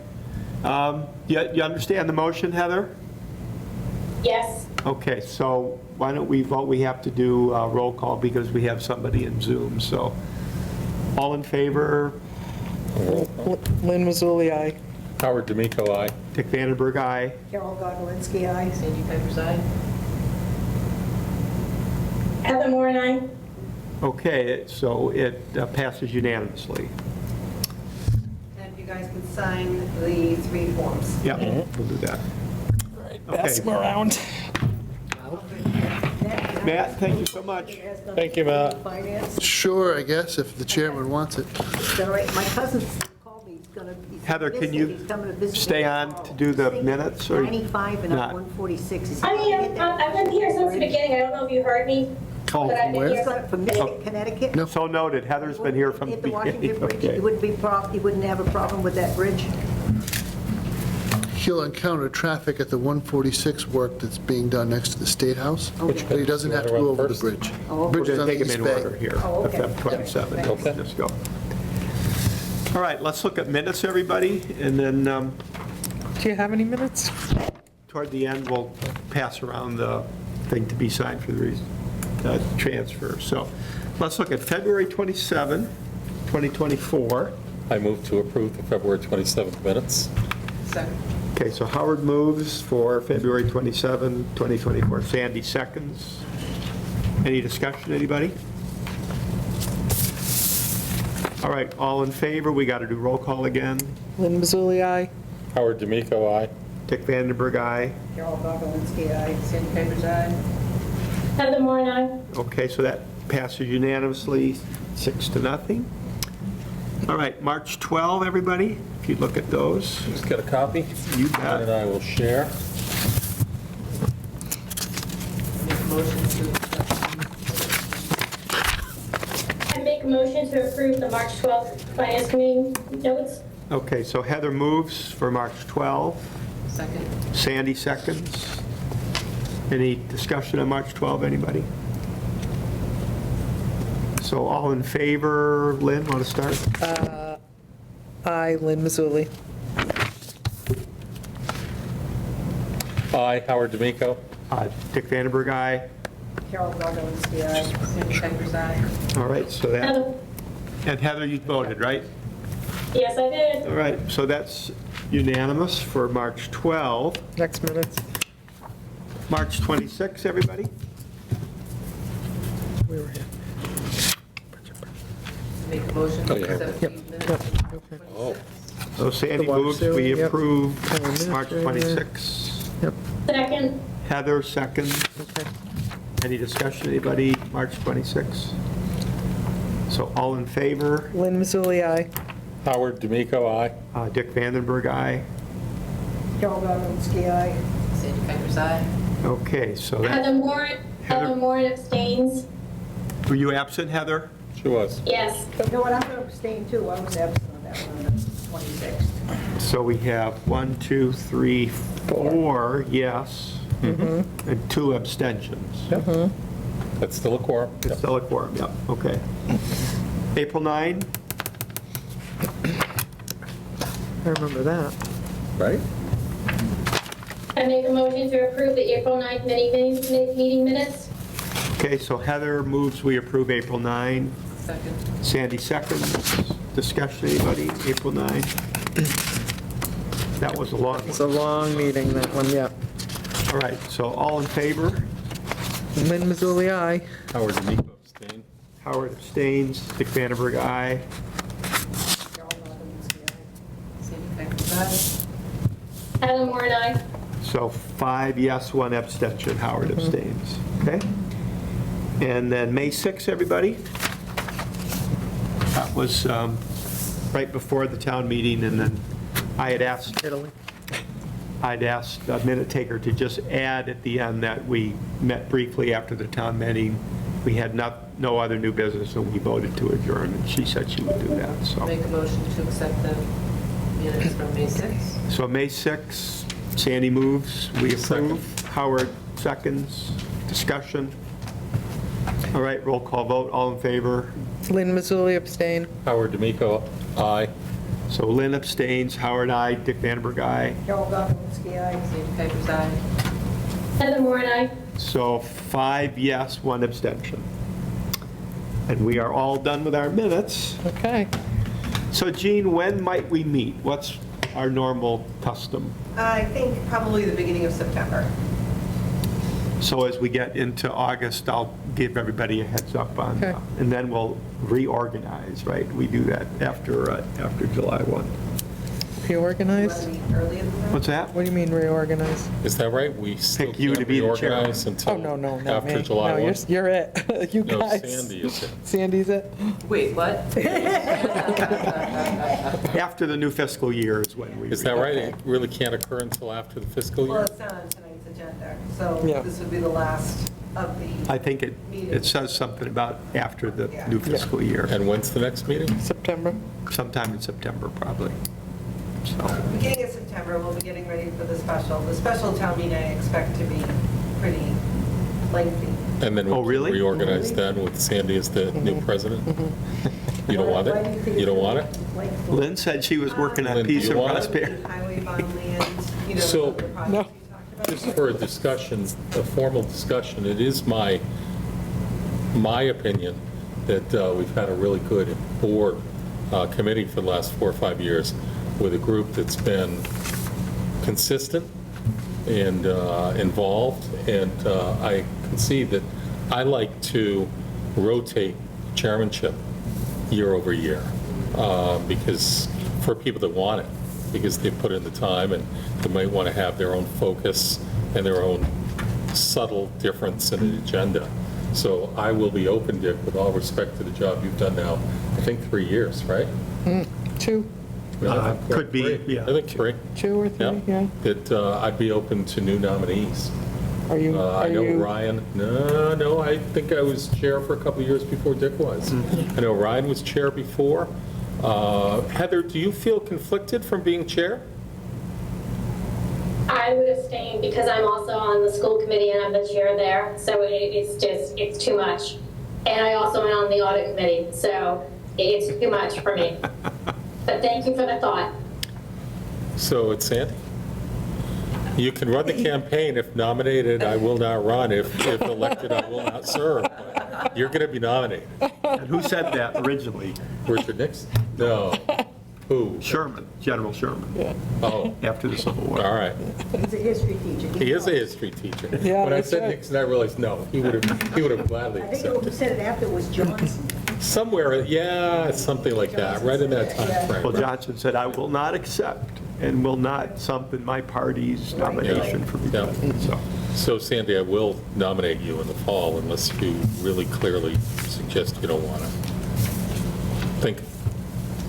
You understand the motion, Heather? Yes. Okay, so why don't we vote? We have to do a roll call because we have somebody in Zoom, so. All in favor? Lynn Mazzulli, aye. Howard D'Amico, aye. Dick Vandenberg, aye. Carol Godwinski, aye. Sandy Piper's aye. Heather Moore and I. Okay, so it passes unanimously. And if you guys can sign the 3 forms. Yeah, we'll do that. Pass Okay, him around. Matt, thank you so much. Thank you, Matt. Finance. Sure, I guess, if the chairman wants it. All right, my cousin called me, he's gonna. he's Heather, can visiting, you he's coming to visit me stay on tomorrow. to do the minutes, or 95 and not? up 146. Is he I gonna mean, get there? I've been here since the beginning. I don't know if you heard me. Call but I've from been where? here He's got it from Mystic, Connecticut? No. So noted, Heather's been here from the At the Washington beginning. Bridge, Okay. he wouldn't have a problem with that bridge? He'll encounter traffic at the 146 work that's being done next to the State House, but he doesn't have to go over the bridge. Oh, We're Bridge is going on to the take East them in Bay. order here, Oh, okay. FM 27. Okay. Let's go. All right, let's look at minutes, everybody, and then Do you have any minutes? toward the end, we'll pass around the thing to be signed for the transfer. So let's look at February 27, 2024. I move to approve the February 27th minutes. Second. Okay, so Howard moves for February 27, 2024. Sandy seconds. Any discussion, anybody? All right, all in favor? We got to do roll call again. Lynn Mazzulli, aye. Howard D'Amico, aye. Dick Vandenberg, aye. Carol Godwinski, aye. Sandy Piper's aye. Heather Moore and I. Okay, so that passes unanimously, 6-0. All right, March 12, everybody, if you look at those. Just get a copy. You And bet. I will share. Make a motion to accept. I make a motion to approve the March 12th Finance Committee notes. Okay, so Heather moves for March 12. Second. Sandy seconds. Any discussion on March 12, anybody? So all in favor, Lynn, want to start? Aye, Lynn Mazzulli. Aye, Howard D'Amico. Dick Vandenberg, aye. Carol Godwinski, aye. Sandy Piper's aye. All right, so that, Heather, and Heather, you voted, right? yes, I did. All right, so that's unanimous for March 12. Next minutes. March 26, everybody? We were here. Make a motion Oh, to yeah. accept these minutes. Okay. Oh, So Sandy The water moves, sewer, we yep. approve Town March administrator. 26. Yep, Second. Heather, second. okay. Any discussion, anybody? March 26. So all in favor? Lynn Mazzulli, aye. Howard D'Amico, aye. Dick Vandenberg, aye. Carol Godwinski, aye. Sandy Piper's aye. Okay, so that, Heather Moore abstains. were you absent, Heather? She was. Yes. But you know what, I'm going to abstain too. I was absent on that one on the 26th. So we have 1, 2, 3, 4 yes, and 2 abstentions. That's still a quorum. It's still a quorum, yep, okay. April 9, I remember that. Right? I make a motion to approve the April 9th meeting minutes. okay, so Heather moves, we approve April 9. Second. Sandy seconds. Discussion, anybody? April 9. That was a long It's one. a long meeting, that one, yeah. All right, so all in favor? Lynn Mazzulli, aye. Howard D'Amico abstained. Howard abstains. Dick Vandenberg, aye. Carol Heather Moore and I. So 5 yes, 1 abstention. Howard abstains. Okay? And then May 6th, everybody? That was right before the town meeting, and then I had asked I'd asked a minute taker to just add at the end that we met briefly after the town meeting. We had no other new business, and we voted to adjourn, and she said she would do that, so. Make a motion to accept the minutes from May 6th. So May 6th, Sandy moves, we approve. Howard seconds, discussion. All right, roll call vote, all in favor. Lynn Mazzulli abstain. Howard D'Amico, aye. So Lynn abstains, Howard, aye, Dick Vandenberg, aye. Carol Gottlieb, aye. Sandy Pipers, aye. Heather Moore and I. So 5 yes, 1 abstention. And we are all done with our minutes. Okay. So Jean, when might we meet? What's our normal custom? I think probably the beginning of September. So as we get into August, I'll give everybody a heads up on, Okay. and then we'll reorganize, right? We do that after July 1. Reorganize? Want to meet earlier than that? What's that? What do you mean reorganize? Is that right? We still Pick you to can't be the chair. reorganize Oh, until no, not me. after July No, 1? you're it. You No, guys. Sandy is it. Sandy's it? Wait, what? After the new fiscal year is when we. Is that right? It really can't occur until after the fiscal Well, year? it's not on tonight's agenda, so Yeah. this would be the last of the, I think it says something about after the Yeah. new fiscal year, And when's the next meeting? September? sometime in September, probably. So, beginning of September, we'll be getting ready for the special. The special town meeting I expect to be pretty lengthy. And then Oh, we'll really? reorganize then with Sandy as the new president? You don't want it? You don't want it? Lynn said she was working on Lynn, do peace you and want it? prosperity. Highway bond land, you know, So- other projects No. we talked about. Just for a discussion, a formal discussion, it is my opinion that we've had a really good board committee for the last 4 or 5 years with a group that's been consistent and involved, and I can see that I like to rotate chairmanship year over year, because, for people that want it, because they put in the time, and they might want to have their own focus and their own subtle difference in an agenda. So I will be open, Dick, with all respect to the job you've done now, I think 3 years, right? 2 Could be, Three. yeah. I think 3. 2 or 3, yeah. That I'd be open to new nominees. Are you, I are know you, Ryan, no, I think I was chair for a couple of years before Dick was. Mm-hmm. I know Ryan was chair before. Heather, do you feel conflicted from being chair? I would abstain because I'm also on the school committee and I'm the chair there, so it's too much. And I also am on the audit committee, so it's too much for me. But thank you for the thought. So it's Sandy? You can run the campaign. If nominated, I will not run. If elected, I will not serve. But you're going to be nominated. And who said that originally? Richard Nixon? No. Who? Sherman, General Sherman, Oh, after the Civil War. all right. He's a history teacher. He is a history teacher. Yeah, When I that's said right. Nixon, I realized, no, he would have gladly I think who accepted. said it after was Johnson. Somewhere, yeah, something like that, right in that time frame. Well, Johnson said, I will not accept and will not something my party's nomination for Yeah. president. So, So Sandy, I will nominate you in the fall unless you really clearly suggest you don't want to. Think,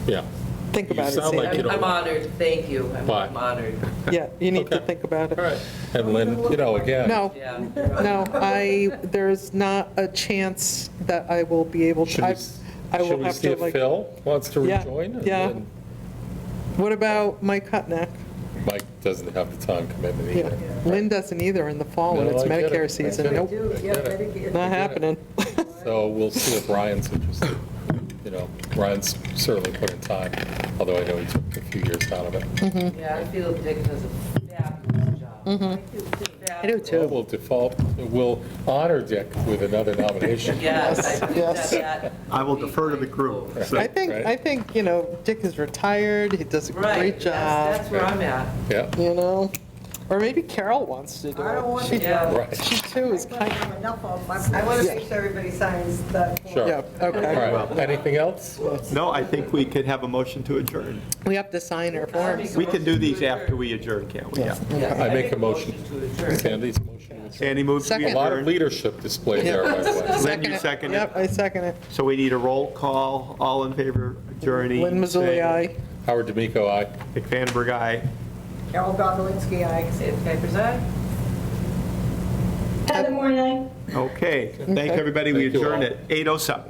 yeah. think about it, You sound like Sandy. you don't I'm honored, thank you, But- I'm honored. Yeah, you need to Okay. think about it. All right. And Lynn, again. No, Yeah. no, there's not a chance that I will be able Should to. we, I will should we have see to if like. Phil wants to Yeah, rejoin? And yeah. then What about Mike Hutnick? Mike doesn't have the time commitment Yeah, either. Lynn doesn't either in the fall when No, it's I get it. Medicare I season. get it. Nope, Yeah, get it. Medicare. not happening. So we'll see if Ryan's interested. You know, Ryan's certainly put in time, although I know he took a few years out of it. Yeah, I feel Dick does a fabulous job. I do Well, too. we'll default, we'll honor Dick with another nomination. Yes, I think Yes. that. I will defer to the group. So, I think, Right. Dick is retired, he does a Right, great job, that's where I'm at. Yeah, you know? Or maybe Carol wants to do it. I don't want to. She- Yeah. Right. She too is I kind have enough of my. I want to make sure everybody signs the form. Sure. Yeah, okay. All right, anything else? No, I think we could have a motion to adjourn. We have to sign our forms. We can do these after we adjourn, can't we? Yeah. I make a motion. To adjourn. Sandy's motion. Sandy moves to Second. A lot of adjourn. leadership displayed there, by the way. Lynn, Second you it. second it? Yep, I second it. So we need a roll call. All in favor of adjourning? Lynn Mazzulli, say aye. Howard D'Amico, aye. Dick Van Berg, aye. Carol Godowinski, aye. Sandy Kuiper's aye. Heather Moore, aye. Okay, thank everybody. We Thank you adjourn all. at 8:07.